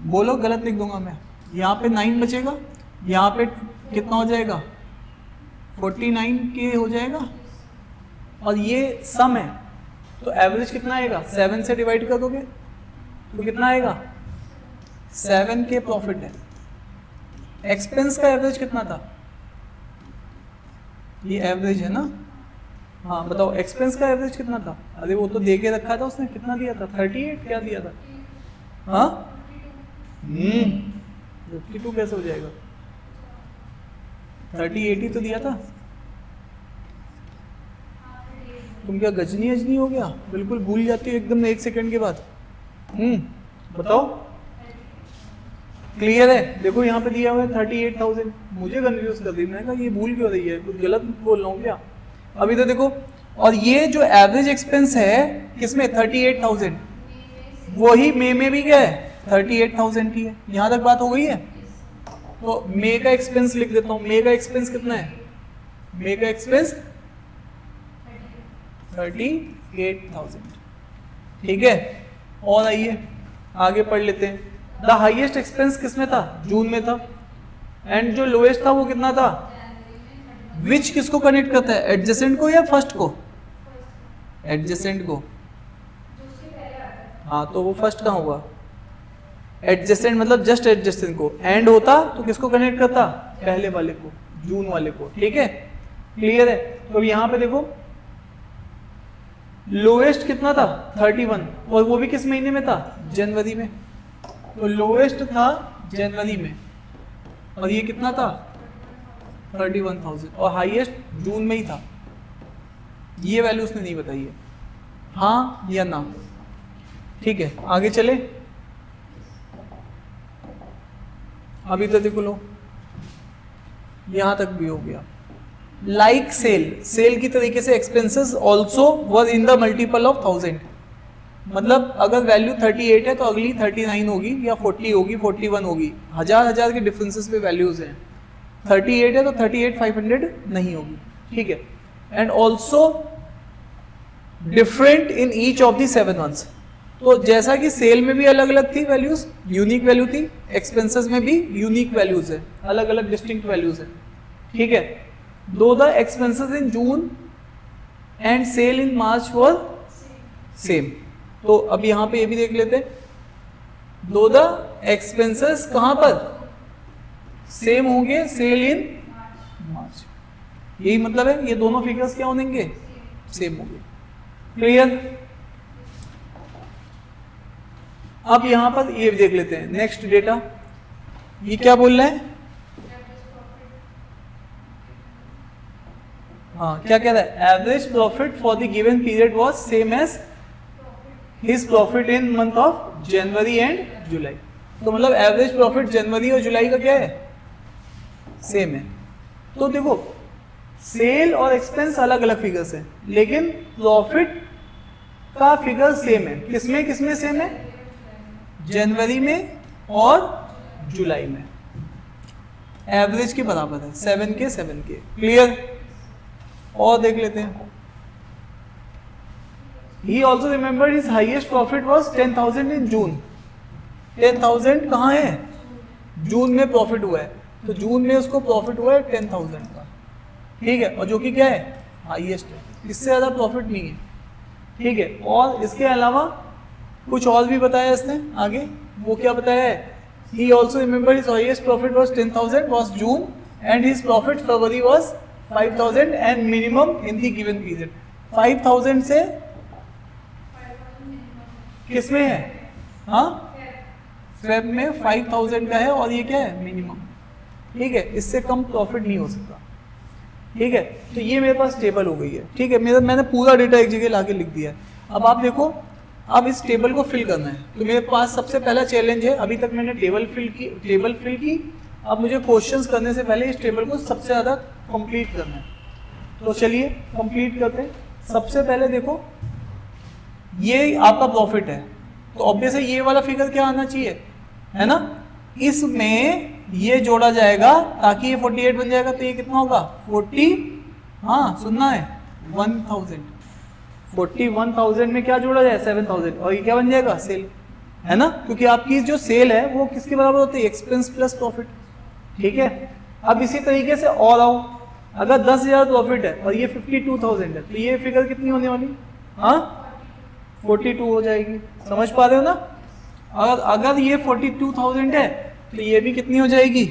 बोलो, गलत लिख दूंगा मैं। यहाँ पे 9 बचेगा, यहाँ पे कितना हो जाएगा? 49 के हो जाएगा, और ये सम है, तो एवरेज कितना आएगा? 7 से डिवाइड कर दोगे तो कितना आएगा? 7 के प्रॉफिट है। एक्सपेंस का एवरेज कितना था? ये एवरेज है ना? हाँ, बताओ एक्सपेंस का एवरेज कितना था? अरे वो तो दे के रखा था उसने, कितना दिया था? 38 क्या दिया था? हाँ, 52 कैसे हो जाएगा? 3080 तो दिया था। तुम क्या गजनी अजनी हो गया? बिल्कुल भूल जाती हो एकदम 1 सेकंड के बाद। बताओ, क्लियर है? देखो यहाँ पे दिया हुआ है 38,000। मुझे कंफ्यूज कर दी, मैंने कहा ये भूल क्यों रही है, कुछ गलत बोल रहा हूँ क्या? अभी तो देखो, और ये जो एवरेज एक्सपेंस है किसमें? 38,000, वही मई में भी क्या है? 38,000 की है। यहाँ तक बात हो गई है? तो मई का एक्सपेंस लिख देता हूँ। मई का एक्सपेंस कितना है? मई का एक्सपेंस 38,000। ठीक है, और आइए आगे पढ़ लेते हैं। द हाईएस्ट एक्सपेंस किसमें था? जून में था। एंड जो लोएस्ट था वो कितना था? विच किसको कनेक्ट करता है? एडजेसेंट को या फर्स्ट को? एडजेसेंट को। हाँ, तो वो फर्स्ट कहाँ होगा? एडजेसेंट मतलब जस्ट एडजेसेंट को। एंड होता तो किसको कनेक्ट करता? पहले वाले को, जून वाले को। ठीक है, क्लियर है? तो यहाँ पे देखो, लोएस्ट कितना था? 31, और वो भी किस महीने में था? जनवरी में। तो लोएस्ट था जनवरी में, और ये कितना था? 31,000, और हाईएस्ट जून में ही था। ये वैल्यू उसने नहीं बताई है, हाँ या ना। ठीक है, आगे चले। अभी तो देखो लो, यहां तक भी हो गया। लाइक सेल, सेल की तरीके से expenses also were in the multiple of 1000। मतलब अगर वैल्यू 38 है तो अगली 39 होगी, या 40 होगी, 41 होगी। हजार के डिफरेंसेस पे वैल्यूज हैं। 38 है तो 38,500 नहीं होगी, ठीक है। And also different in each of the 7 months. तो जैसा कि सेल में भी अलग अलग थी वैल्यूज, यूनिक वैल्यू थी, एक्सपेंसेस में भी यूनिक वैल्यूज है, अलग अलग डिस्टिंक्ट वैल्यूज है, ठीक है। दो the expenses in June and sale in March were same. तो अब यहां पे ये भी देख लेते हैं, दो द एक्सपेंसेस कहां पर सेम होंगे, सेल इन मार्च, यही मतलब है ये दोनों फिगर्स क्या होंगे, सेम होंगे। क्लियर। अब यहां पर ये देख लेते हैं नेक्स्ट डेटा, ये क्या बोल रहा है, हाँ क्या कह रहा है, average profit for the given period was same as his profit in month of January and July. तो मतलब एवरेज प्रॉफिट जनवरी और जुलाई का क्या है, सेम है। तो देखो सेल और एक्सपेंस अलग अलग फिगर्स हैं, लेकिन प्रॉफिट का फिगर सेम है। किसमें किसमें सेम है, जनवरी में और जुलाई में, एवरेज के बराबर है, 7 के 7 के। क्लियर। और देख लेते हैं, he also remembered his highest profit was 10,000 in June। 10,000 कहाँ है, जून में प्रॉफिट हुआ है, तो जून में उसको प्रॉफिट हुआ है 10,000 का, ठीक है, और जो कि क्या है, हाईएस्ट है, इससे ज़्यादा प्रॉफिट नहीं है, ठीक है। और इसके अलावा कुछ और भी बताया इसने आगे, वो क्या बताया है, he also remembered his highest profit was 10,000 was June and his profit February was 5,000 and minimum in the given period। 5,000 से किसमें है, हाँ फेब में 5,000 का है और ये क्या है, मिनिमम, ठीक है, इससे कम प्रॉफिट नहीं हो सकता, ठीक है। तो ये मेरे पास टेबल हो गई है, ठीक है, मैंने पूरा डेटा एक जगह लाके लिख दिया है। अब आप देखो, अब इस टेबल को फिल करना है, तो मेरे पास सबसे पहला चैलेंज है, अभी तक मैंने टेबल फिल की, अब मुझे क्वेश्चंस करने से पहले इस टेबल को सबसे ज़्यादा कंप्लीट करना है। तो चलिए कंप्लीट करते हैं। सबसे पहले देखो, ये आपका प्रॉफिट है, तो ऑब्वियस है ये वाला फिगर क्या आना चाहिए, है ना, इसमें ये जोड़ा जाएगा ताकि ये 48 बन जाएगा। तो ये कितना होगा, 40, हाँ सुनना है, 1000, 41,000 में क्या जोड़ा जाए, 7,000, और ये क्या बन जाएगा, सेल, है ना, क्योंकि आपकी जो सेल है वो किसके बराबर होती है, एक्सपेंस प्लस प्रॉफिट, ठीक है। अब इसी तरीके से और आओ, अगर 10,000 प्रॉफिट है और ये 52,000 है, तो ये फिगर कितनी होने वाली, हाँ 42 हो जाएगी। समझ पा रहे हो ना। और अगर ये 42,000 है तो ये भी कितनी हो जाएगी,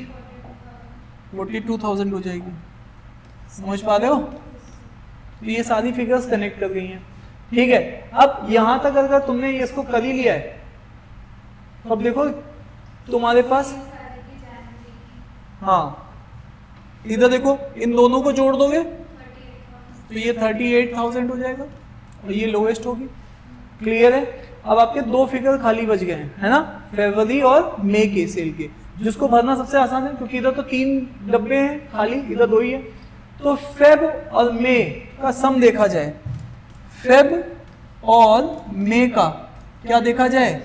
42,000 हो जाएगी। समझ पा रहे हो। तो ये सारी फिगर्स कनेक्ट कर गई हैं, ठीक है। अब यहां तक अगर तुमने इसको कर ही लिया है, तो अब देखो तुम्हारे पास, हाँ इधर देखो, इन दोनों को जोड़ दोगे तो ये 38,000 हो जाएगा और ये लोएस्ट होगी। क्लियर है। अब आपके दो फिगर खाली बच गए हैं, है ना, फरवरी और मई के सेल के, जिसको भरना सबसे आसान है क्योंकि इधर तो 3 डब्बे हैं खाली, इधर 2 ही है। तो फेब और मई का सम देखा जाए, फेब और मई का क्या देखा जाए,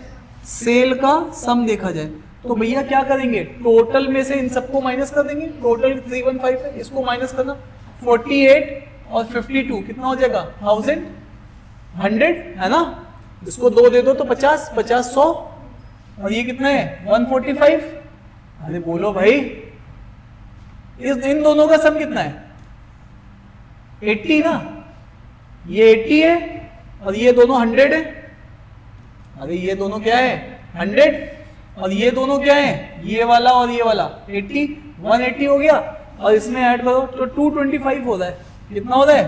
सेल का सम देखा जाए, तो भैया क्या करेंगे, टोटल में से इन सबको माइनस कर देंगे। टोटल 315 है, इसको माइनस करना, 48 और 52 कितना हो जाएगा, 1000, 100, है ना। इसको 2 दे दो तो 50, 50 100, और ये कितना है 145। अरे बोलो भाई, इन दोनों का सम कितना है, 80 ना, ये 80 है और ये दोनों 100 है। अरे ये दोनों क्या है 100, और ये दोनों क्या है, ये वाला और ये वाला 80, 180 हो गया, और इसमें ऐड करो तो 225 हो रहा है। कितना हो रहा है,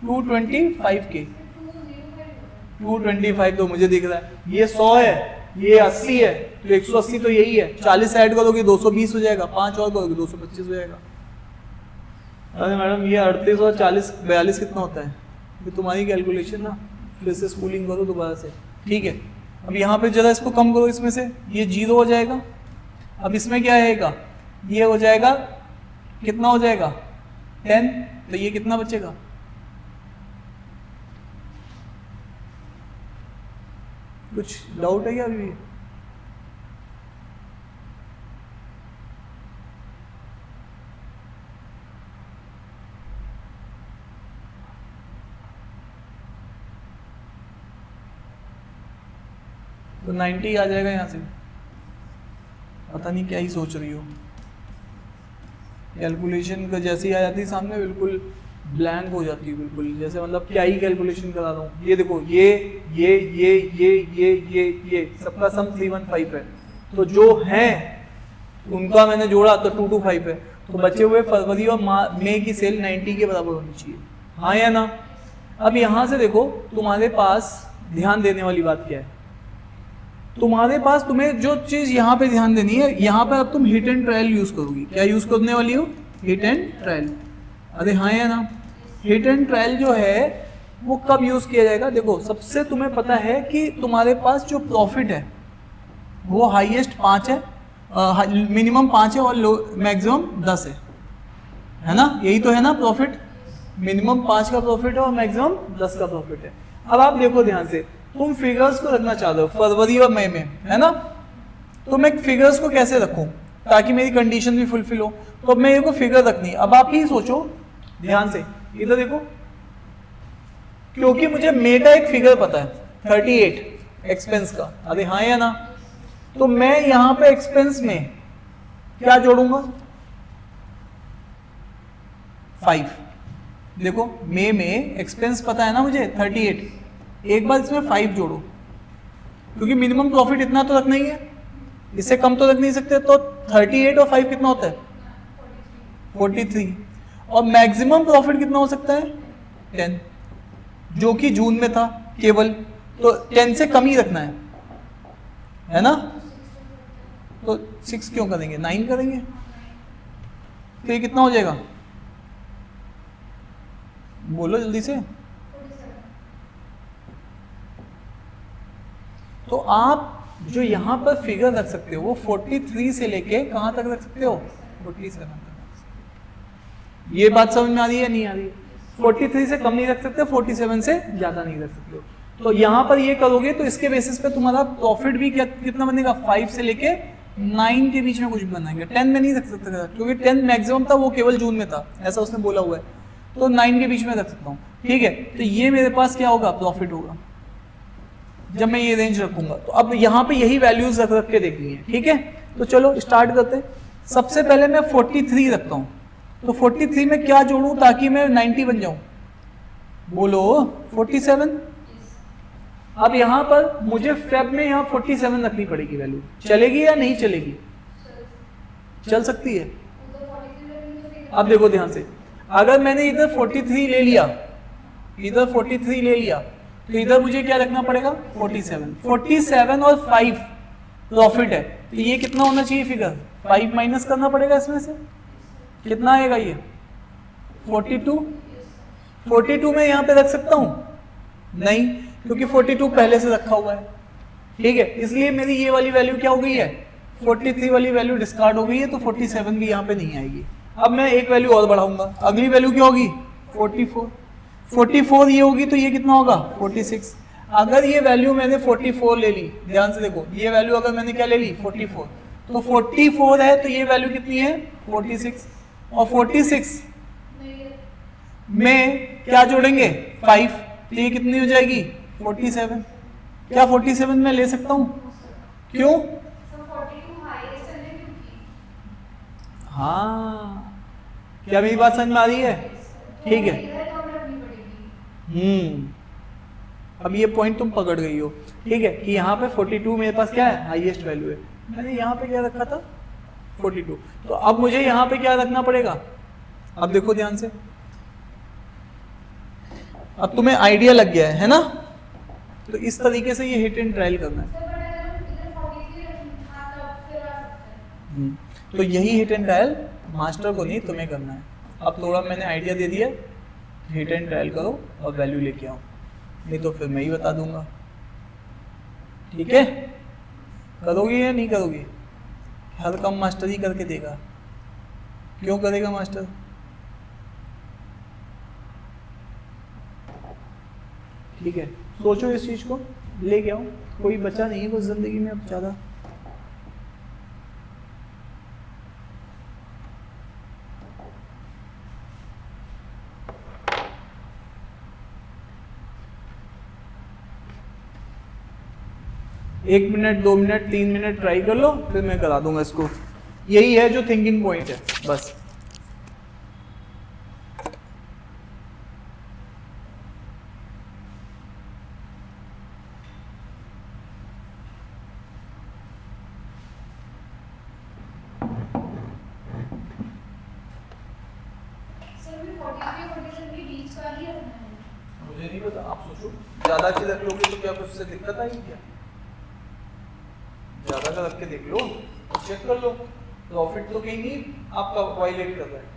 225 के, 225 तो मुझे दिख रहा है। ये 100 है, ये 80 है, तो 180 तो यही है। 40 ऐड करोगे 220 हो जाएगा, 5 और करोगे 225 हो जाएगा। अरे मैडम ये 38 और 40 42 कितना होता है, ये तुम्हारी कैलकुलेशन ना, फिर से स्कूलिंग करो दोबारा से, ठीक है। अब यहाँ पे जरा इसको कम करो, इसमें से ये 0 हो जाएगा। अब इसमें क्या आएगा, ये हो जाएगा, कितना हो जाएगा 10, तो ये कितना बचेगा, कुछ डाउट है क्या अभी भी? तो 90 आ जाएगा यहाँ से। पता नहीं क्या ही सोच रही हो, कैलकुलेशन का जैसे ही आ जाती है सामने बिल्कुल ब्लैंक हो जाती है, बिल्कुल जैसे मतलब क्या ही कैलकुलेशन करा रहा हूँ। ये देखो ये सबका सम 315 है, तो जो है उनका मैंने जोड़ा तो 225 है, तो बचे हुए फरवरी और मई की सेल 90 के बराबर होनी चाहिए, हाँ या ना। अब यहाँ से देखो तुम्हारे पास ध्यान देने वाली बात क्या है, तुम्हारे पास तुम्हें जो चीज यहाँ पे ध्यान देनी है, यहाँ पर अब तुम हिट एंड ट्रायल यूज करोगी। क्या यूज करने वाली हो? Hit and trial. अरे हाँ या ना। हिट एंड ट्रायल जो है वो कब यूज किया जाएगा? देखो सबसे तुम्हें पता है कि तुम्हारे पास जो प्रॉफिट है वो हाईएस्ट 5 है, मिनिमम 5 है और मैक्सिमम 10 है ना, यही तो है ना प्रॉफिट। मिनिमम 5 का प्रॉफिट है और मैक्सिमम 10 का प्रॉफिट है। अब आप देखो ध्यान से, तुम फिगर्स को रखना चाहते हो फरवरी और मई में, है ना, तो मैं फिगर्स को कैसे रखूं ताकि मेरी कंडीशन भी फुलफिल हो? तो अब मेरे को फिगर रखनी है। अब आप ही सोचो ध्यान से, इधर देखो, क्योंकि मुझे मई का एक फिगर पता है 38 एक्सपेंस का, अरे हाँ या ना, तो मैं यहां पे एक्सपेंस में क्या जोड़ूंगा? 5। देखो मई में एक्सपेंस पता है ना मुझे 38, एक बार इसमें 5 जोड़ो, क्योंकि मिनिमम प्रॉफिट इतना तो रखना ही है, इससे कम तो रख नहीं सकते। तो 38 और 5 कितना होता है? 43। और मैक्सिमम प्रॉफिट कितना हो सकता है? 10, जो कि जून में था केवल, तो 10 से कम ही रखना है ना। तो 6 क्यों करेंगे, 9 करेंगे, तो ये कितना हो जाएगा? बोलो जल्दी से। तो आप जो यहां पर फिगर रख सकते हो वो 43 से लेके कहां तक रख सकते हो? 47 तक। ये बात समझ में आ रही है नहीं आ रही? 43 से कम नहीं रख सकते, 47 से ज्यादा नहीं रख सकते। तो यहां पर ये करोगे तो इसके बेसिस पे तुम्हारा प्रॉफिट भी कितना बनेगा? 5 से लेके 9 के बीच में कुछ बनाएंगे। 10 में नहीं रख सकते क्योंकि 10 मैक्सिमम था, वो केवल जून में था, ऐसा उसने बोला हुआ है, तो 9 के बीच में रख सकता हूँ। ठीक है, तो ये मेरे पास क्या होगा? प्रॉफिट होगा जब मैं ये रेंज रखूंगा। तो अब यहाँ पे यही वैल्यूज रख रख के देखनी है। ठीक है, तो चलो स्टार्ट करते हैं। सबसे पहले मैं 43 रखता हूँ, तो 43 में क्या जोड़ूं ताकि मैं 90 बन जाऊं? बोलो 47। अब यहाँ पर मुझे फेब में यहाँ 47 रखनी पड़ेगी वैल्यू, चलेगी या नहीं चलेगी? चल सकती है। अब देखो ध्यान से, अगर मैंने इधर 43 ले लिया, इधर 43 ले लिया, तो इधर मुझे क्या रखना पड़ेगा? 47 और 5 प्रॉफिट है, तो ये कितना होना चाहिए फिगर? 5 माइनस करना पड़ेगा इसमें से, कितना आएगा ये? 42। 42 में यहाँ पे रख सकता हूँ? नहीं, क्योंकि 42 पहले से रखा हुआ है। ठीक है, इसलिए मेरी ये वाली वैल्यू क्या हो गई है? 43 वाली वैल्यू डिस्कार्ड हो गई है, तो 47 भी यहाँ पे नहीं आएगी। अब मैं एक वैल्यू और बढ़ाऊंगा, अगली वैल्यू क्या होगी? 44 ये होगी, तो ये कितना होगा? 46। अगर ये वैल्यू मैंने 44 ले ली, ध्यान से देखो, ये वैल्यू अगर मैंने क्या ले ली? 44, तो 44 है, तो ये वैल्यू कितनी है? 46। और 46 में क्या जोड़ेंगे? 5, तो ये कितनी हो जाएगी? 47। क्या 47 में ले सकता हूं? क्यों? हाँ, क्या मेरी बात समझ में आ रही है? ठीक है, अब ये पॉइंट तुम पकड़ गई हो। ठीक है, कि यहाँ पे 42 मेरे पास क्या है? हाईएस्ट वैल्यू है। मैंने यहाँ पे क्या रखा था? 42। तो अब मुझे यहाँ पे क्या रखना पड़ेगा? अब देखो ध्यान से, अब तुम्हें आइडिया लग गया है ना? तो इस तरीके से ये हिट एंड ट्रायल करना है। तो यही हिट एंड ट्रायल मास्टर को नहीं, तुम्हें करना है। अब थोड़ा मैंने आइडिया दे दिया, हिट एंड ट्रायल करो और वैल्यू लेके आओ, नहीं तो फिर मैं ही बता दूंगा। ठीक है, करोगी या नहीं करोगी? हर काम मास्टर ही करके देगा। क्यों करेगा मास्टर? ठीक है, सोचो इस चीज को, लेके आओ। कोई बचा नहीं है कुछ जिंदगी में अब ज्यादा। 1 मिनट 2 मिनट 3 मिनट ट्राई कर लो, फिर मैं करा दूंगा इसको। यही है जो थिंकिंग पॉइंट है बस। मुझे नहीं पता, आप सोचो। ज्यादा अच्छी रख लोगे तो क्या कुछ से दिक्कत आएगी क्या? ज्यादा का रख के देख लो, चेक कर लो, प्रॉफिट तो कहीं नहीं आपका वायलेट कर रहा है।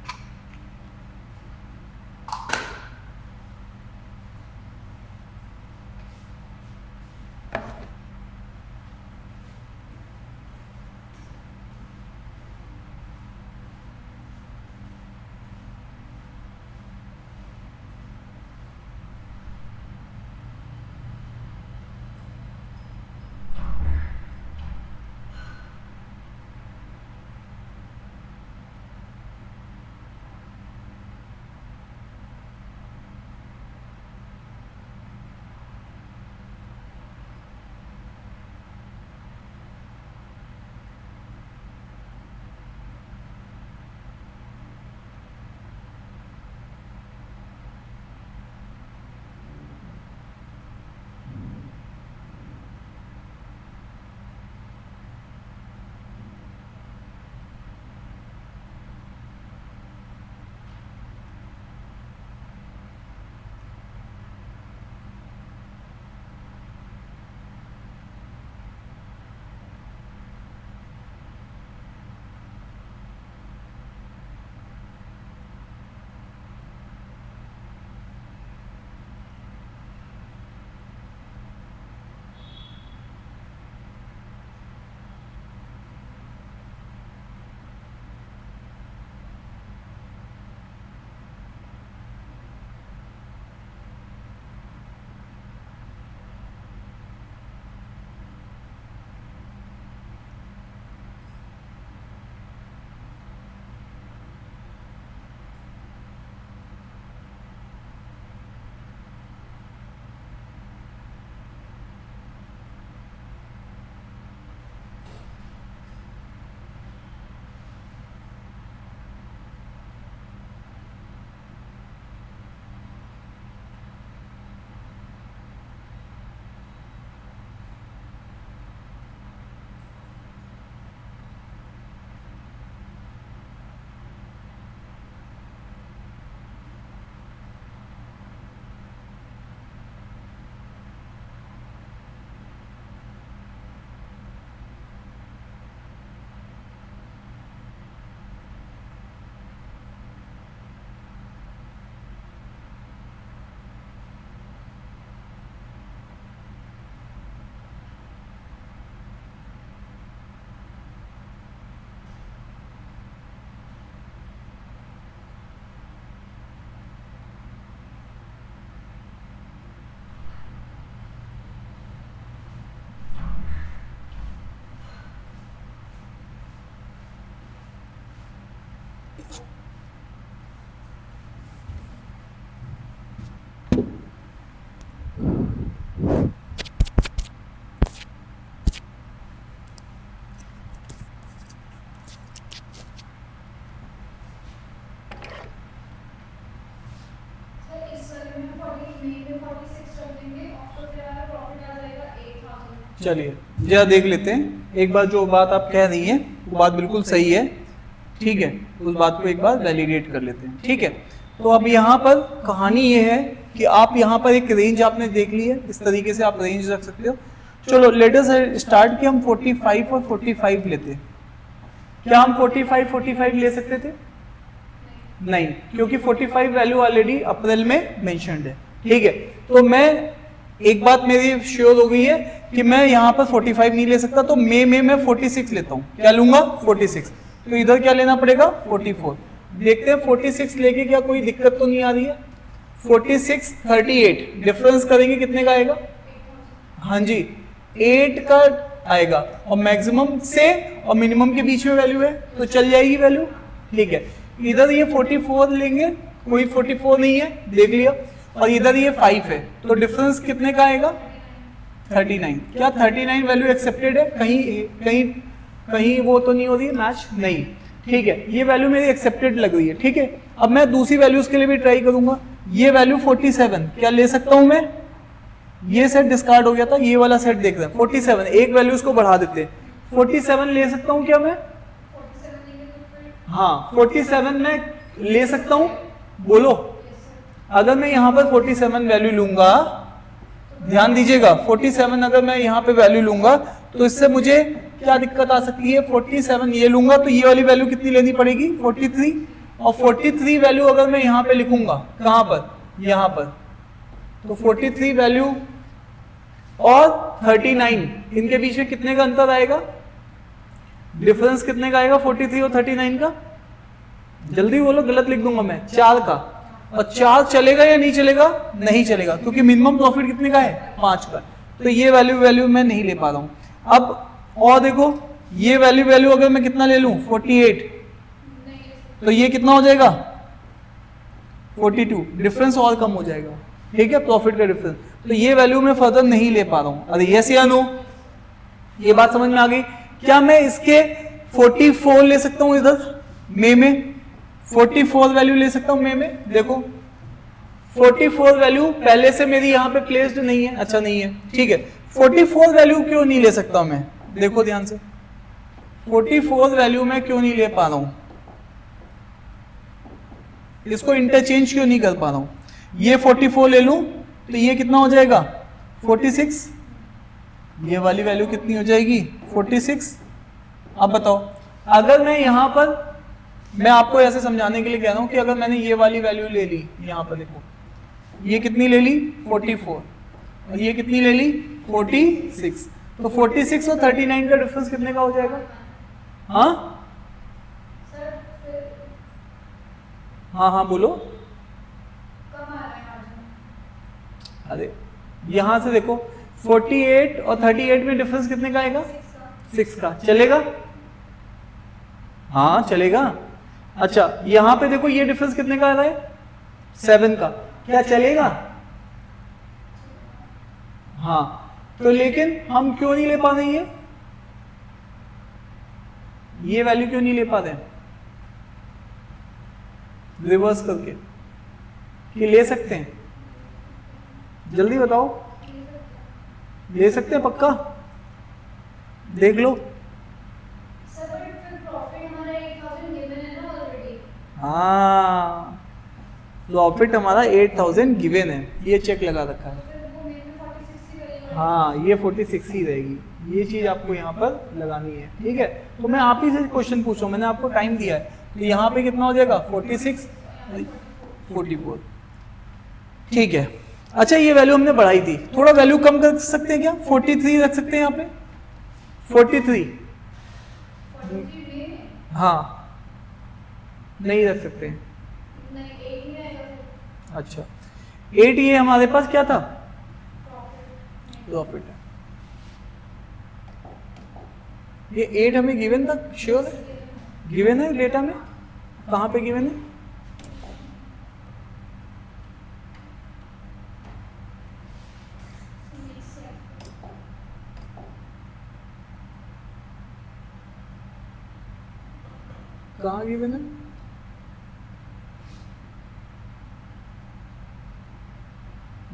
चलिए जरा देख लेते हैं एक बार, जो बात आप कह रही हैं वो बात बिल्कुल सही है, ठीक है, उस बात को एक बार वैलिडेट कर लेते हैं, ठीक है। तो अब यहाँ पर कहानी ये है कि आप यहाँ पर एक रेंज आपने देख ली है, इस तरीके से आप रेंज रख सकते हो। चलो लेट अस स्टार्ट कि हम 45 और 45 लेते हैं। क्या हम 45 ले सकते थे? नहीं, क्योंकि 45 वैल्यू ऑलरेडी अप्रैल में मेंशन्ड है, ठीक है। तो मैं एक बात मेरी श्योर हो गई है कि मैं यहाँ पर 45 नहीं ले सकता, तो मई में मैं 46 लेता हूँ। क्या लूंगा? 46। तो इधर क्या लेना पड़ेगा? 44। देखते हैं 46 लेके क्या कोई दिक्कत तो नहीं आ रही है। 46 38 डिफरेंस करेंगे कितने का आएगा? हाँ जी 8 का आएगा, और मैक्सिमम से और मिनिमम के बीच में वैल्यू है तो चल जाएगी वैल्यू, ठीक है। इधर ये 44 लेंगे, कोई 44 नहीं है, देख लिया, और इधर ये 5 है, तो डिफरेंस कितने का आएगा? 39। क्या 39 वैल्यू एक्सेप्टेड है? कहीं कहीं कहीं वो तो नहीं हो रही है मैच? नहीं। ठीक है, ये वैल्यू मेरी एक्सेप्टेड लग रही है। ठीक है, अब मैं दूसरी वैल्यूज के लिए भी ट्राई करूंगा। ये वैल्यू 47 क्या ले सकता हूं मैं? ये सेट डिस्कार्ड हो गया था, ये वाला सेट देख रहे हैं 47, एक वैल्यू उसको बढ़ा देते हैं। 47 ले सकता हूं क्या मैं? हाँ 47 में ले सकता हूं, बोलो। अगर मैं यहां पर 47 वैल्यू लूंगा, ध्यान दीजिएगा, 47 अगर मैं यहां पे वैल्यू लूंगा तो इससे मुझे क्या दिक्कत आ सकती है? 47 ये लूंगा तो ये वाली वैल्यू कितनी लेनी पड़ेगी? 43। और 43 वैल्यू अगर मैं यहां पे लिखूंगा, कहां पर? यहां पर, तो 43 वैल्यू और 39 इनके बीच में कितने का अंतर आएगा? डिफरेंस कितने का आएगा 43 और 39 का? जल्दी बोलो, गलत लिख दूंगा मैं, 4 का। और 4 चलेगा या नहीं चलेगा? नहीं चलेगा, क्योंकि मिनिमम प्रॉफिट कितने का है? 5 का। तो ये वैल्यू मैं नहीं ले पा रहा हूं। अब और देखो, ये वैल्यू अगर मैं कितना ले लूं? 48, तो ये कितना हो जाएगा? 42। डिफरेंस और कम हो जाएगा। ठीक है, प्रॉफिट का डिफरेंस। तो ये वैल्यू मैं फर्दर नहीं ले पा रहा हूं। अरे यस या नो? ये बात समझ में आ गई? क्या मैं इसके 44 ले सकता हूं इधर में 44 वैल्यू ले सकता हूं में? देखो 44 वैल्यू पहले से मेरी यहां पे प्लेस्ड नहीं है। अच्छा नहीं है, ठीक है। 44 वैल्यू क्यों नहीं ले सकता मैं? देखो ध्यान से, 44 वैल्यू मैं क्यों नहीं ले पा रहा हूं? इसको इंटरचेंज क्यों नहीं कर पा रहा हूं? ये 44 ले लूं तो ये कितना हो जाएगा? 46। ये वाली वैल्यू कितनी हो जाएगी? 46। अब बताओ, अगर मैं यहां पर, मैं आपको ऐसे समझाने के लिए कह रहा हूं कि अगर मैंने ये वाली वैल्यू ले ली, यहां पर देखो, ये कितनी ले ली? 44, और ये कितनी ले ली? 46। तो 46 और 39 का डिफरेंस कितने का हो जाएगा? हाँ हाँ हाँ बोलो। अरे यहां से देखो, 48 और 38 में डिफरेंस कितने का आएगा? 6 का। चलेगा? हाँ चलेगा। अच्छा यहां पे देखो, ये डिफरेंस कितने का आ रहा है? 7 का। क्या चलेगा? हाँ। तो लेकिन हम क्यों नहीं ले पा रहे हैं? ये वैल्यू क्यों नहीं ले पा रहे? रिवर्स करके कि ले सकते हैं? जल्दी बताओ, ले सकते हैं पक्का? देख लो। हाँ, प्रॉफिट हमारा 8000 गिवन है, ये चेक लगा रखा है। हाँ ये 46 ही रहेगी, ये चीज आपको यहाँ पर लगानी है। ठीक है, तो मैं आप ही से क्वेश्चन पूछूं, मैंने आपको टाइम दिया है, तो यहाँ पे कितना हो जाएगा? 46, 44। ठीक है। अच्छा ये वैल्यू हमने बढ़ाई थी, थोड़ा वैल्यू कम कर सकते हैं क्या? 43 रख सकते हैं यहाँ पे, 43। हाँ नहीं रख सकते हैं। अच्छा 8 ये हमारे पास क्या था? प्रॉफिट है। ये 8 हमें गिवन था, श्योर है? गिवन है डेटा में? कहाँ पे गिवन है? कहाँ गिवन है?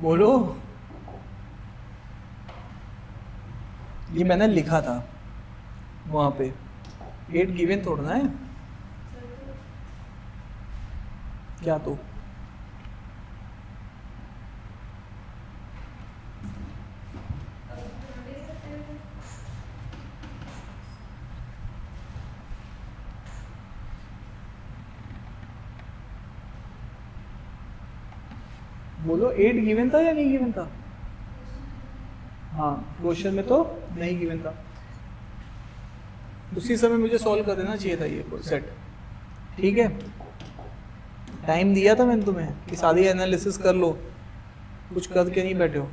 बोलो। ये मैंने लिखा था वहां पे, 8 गिवन थोड़ा है क्या? तो बोलो, 8 गिवन था या नहीं गिवन था? हाँ क्वेश्चन में तो नहीं गिवन था, उसी समय मुझे सॉल्व कर देना चाहिए था ये सेट। ठीक है, टाइम दिया था मैंने तुम्हें कि सारी एनालिसिस कर लो, कुछ करके नहीं बैठे हो।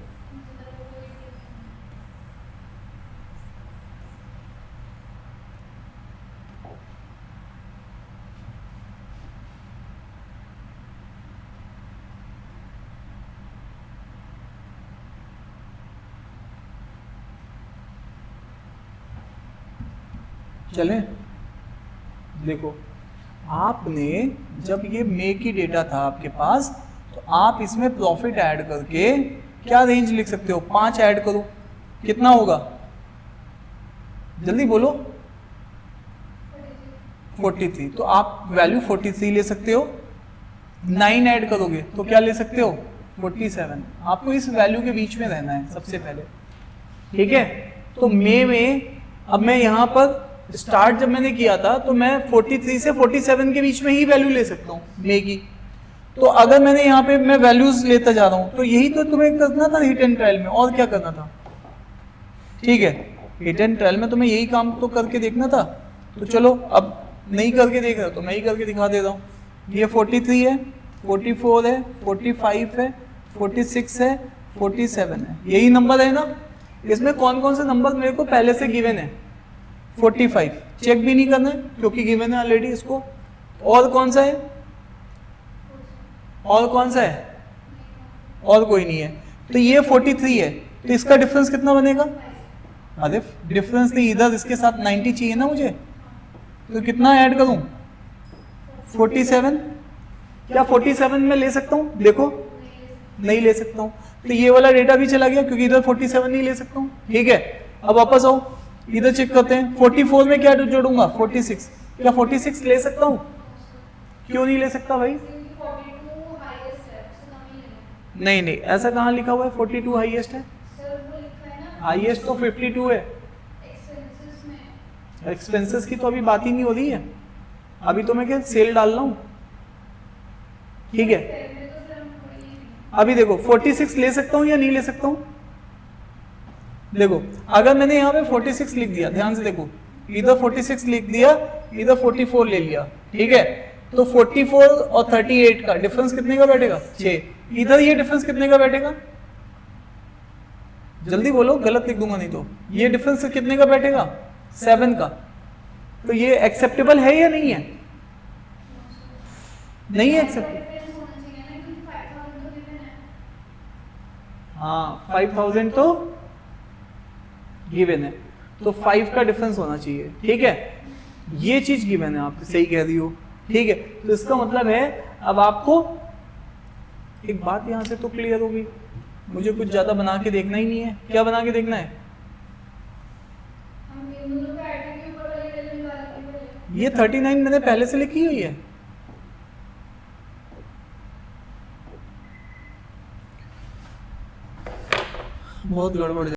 चलें, देखो आपने जब ये मे की डेटा था आपके पास, तो आप इसमें प्रॉफिट ऐड करके क्या रेंज लिख सकते हो, 5 ऐड करो, कितना होगा, जल्दी बोलो, 43। तो आप वैल्यू 43 ले सकते हो। 9 ऐड करोगे तो क्या ले सकते हो, 47। आपको इस वैल्यू के बीच में रहना है सबसे पहले, ठीक है। तो मे में अब मैं यहाँ पर स्टार्ट जब मैंने किया था तो मैं 43 से 47 के बीच में ही वैल्यू ले सकता हूँ मे की। तो अगर मैंने यहाँ पे मैं वैल्यूज लेता जा रहा हूँ, तो यही तो तुम्हें करना था हिट एंड ट्रायल में, और क्या करना था, ठीक है। हिट एंड ट्रायल में तुम्हें यही काम तो करके देखना था। तो चलो अब नहीं करके देख रहे हो तो मैं ही करके दिखा दे रहा हूँ। ये 43 है, 44 है, 45 है, 46 है, 47 है, यही नंबर है ना। इसमें कौन कौन से नंबर मेरे को पहले से गिवन है, 45 चेक भी नहीं करना है क्योंकि गिवन है ऑलरेडी इसको। और कौन सा है, और कौन सा है, और कोई नहीं है। तो ये 43 है, तो इसका डिफरेंस कितना बनेगा, अरे डिफरेंस नहीं, इधर इसके साथ 90 चाहिए ना मुझे, तो कितना ऐड करूं, 47। क्या 47 में ले सकता हूं, देखो नहीं ले सकता हूं, तो ये वाला डेटा भी चला गया क्योंकि इधर 47 नहीं ले सकता हूं, ठीक है। अब वापस आओ, इधर चेक करते हैं, 44 में क्या जोड़ूंगा, 46। क्या 46 ले सकता हूं, क्यों नहीं ले सकता भाई, नहीं नहीं ऐसा कहाँ लिखा हुआ है, 42 हाईएस्ट है, हाईएस्ट तो 52 है। एक्सपेंसेस की तो अभी बात ही नहीं हो रही है, अभी तो मैं क्या सेल डाल रहा हूं, ठीक है। अभी देखो 46 ले सकता हूं या नहीं ले सकता हूं, देखो अगर मैंने यहाँ पे 46 लिख दिया, ध्यान से देखो, इधर 46 लिख दिया, इधर 44 ले लिया, ठीक है। तो 44 और 38 का डिफरेंस कितने का बैठेगा, 6। इधर ये डिफरेंस कितने का बैठेगा, जल्दी बोलो गलत लिख दूंगा नहीं तो, ये डिफरेंस कितने का बैठेगा, 7 का। तो ये एक्सेप्टेबल है या नहीं है, नहीं है एक्सेप्टेबल, हाँ 5000 तो गिवन है, तो 5 का डिफरेंस होना चाहिए, ठीक है। ये चीज गिवन है, आप सही कह रही हो, ठीक है। तो इसका मतलब है अब आपको एक बात यहां से तो क्लियर होगी, मुझे कुछ ज्यादा बना के देखना ही नहीं है। क्या बना के देखना है, ये 39 मैंने पहले से लिखी हुई है, बहुत गड़बड़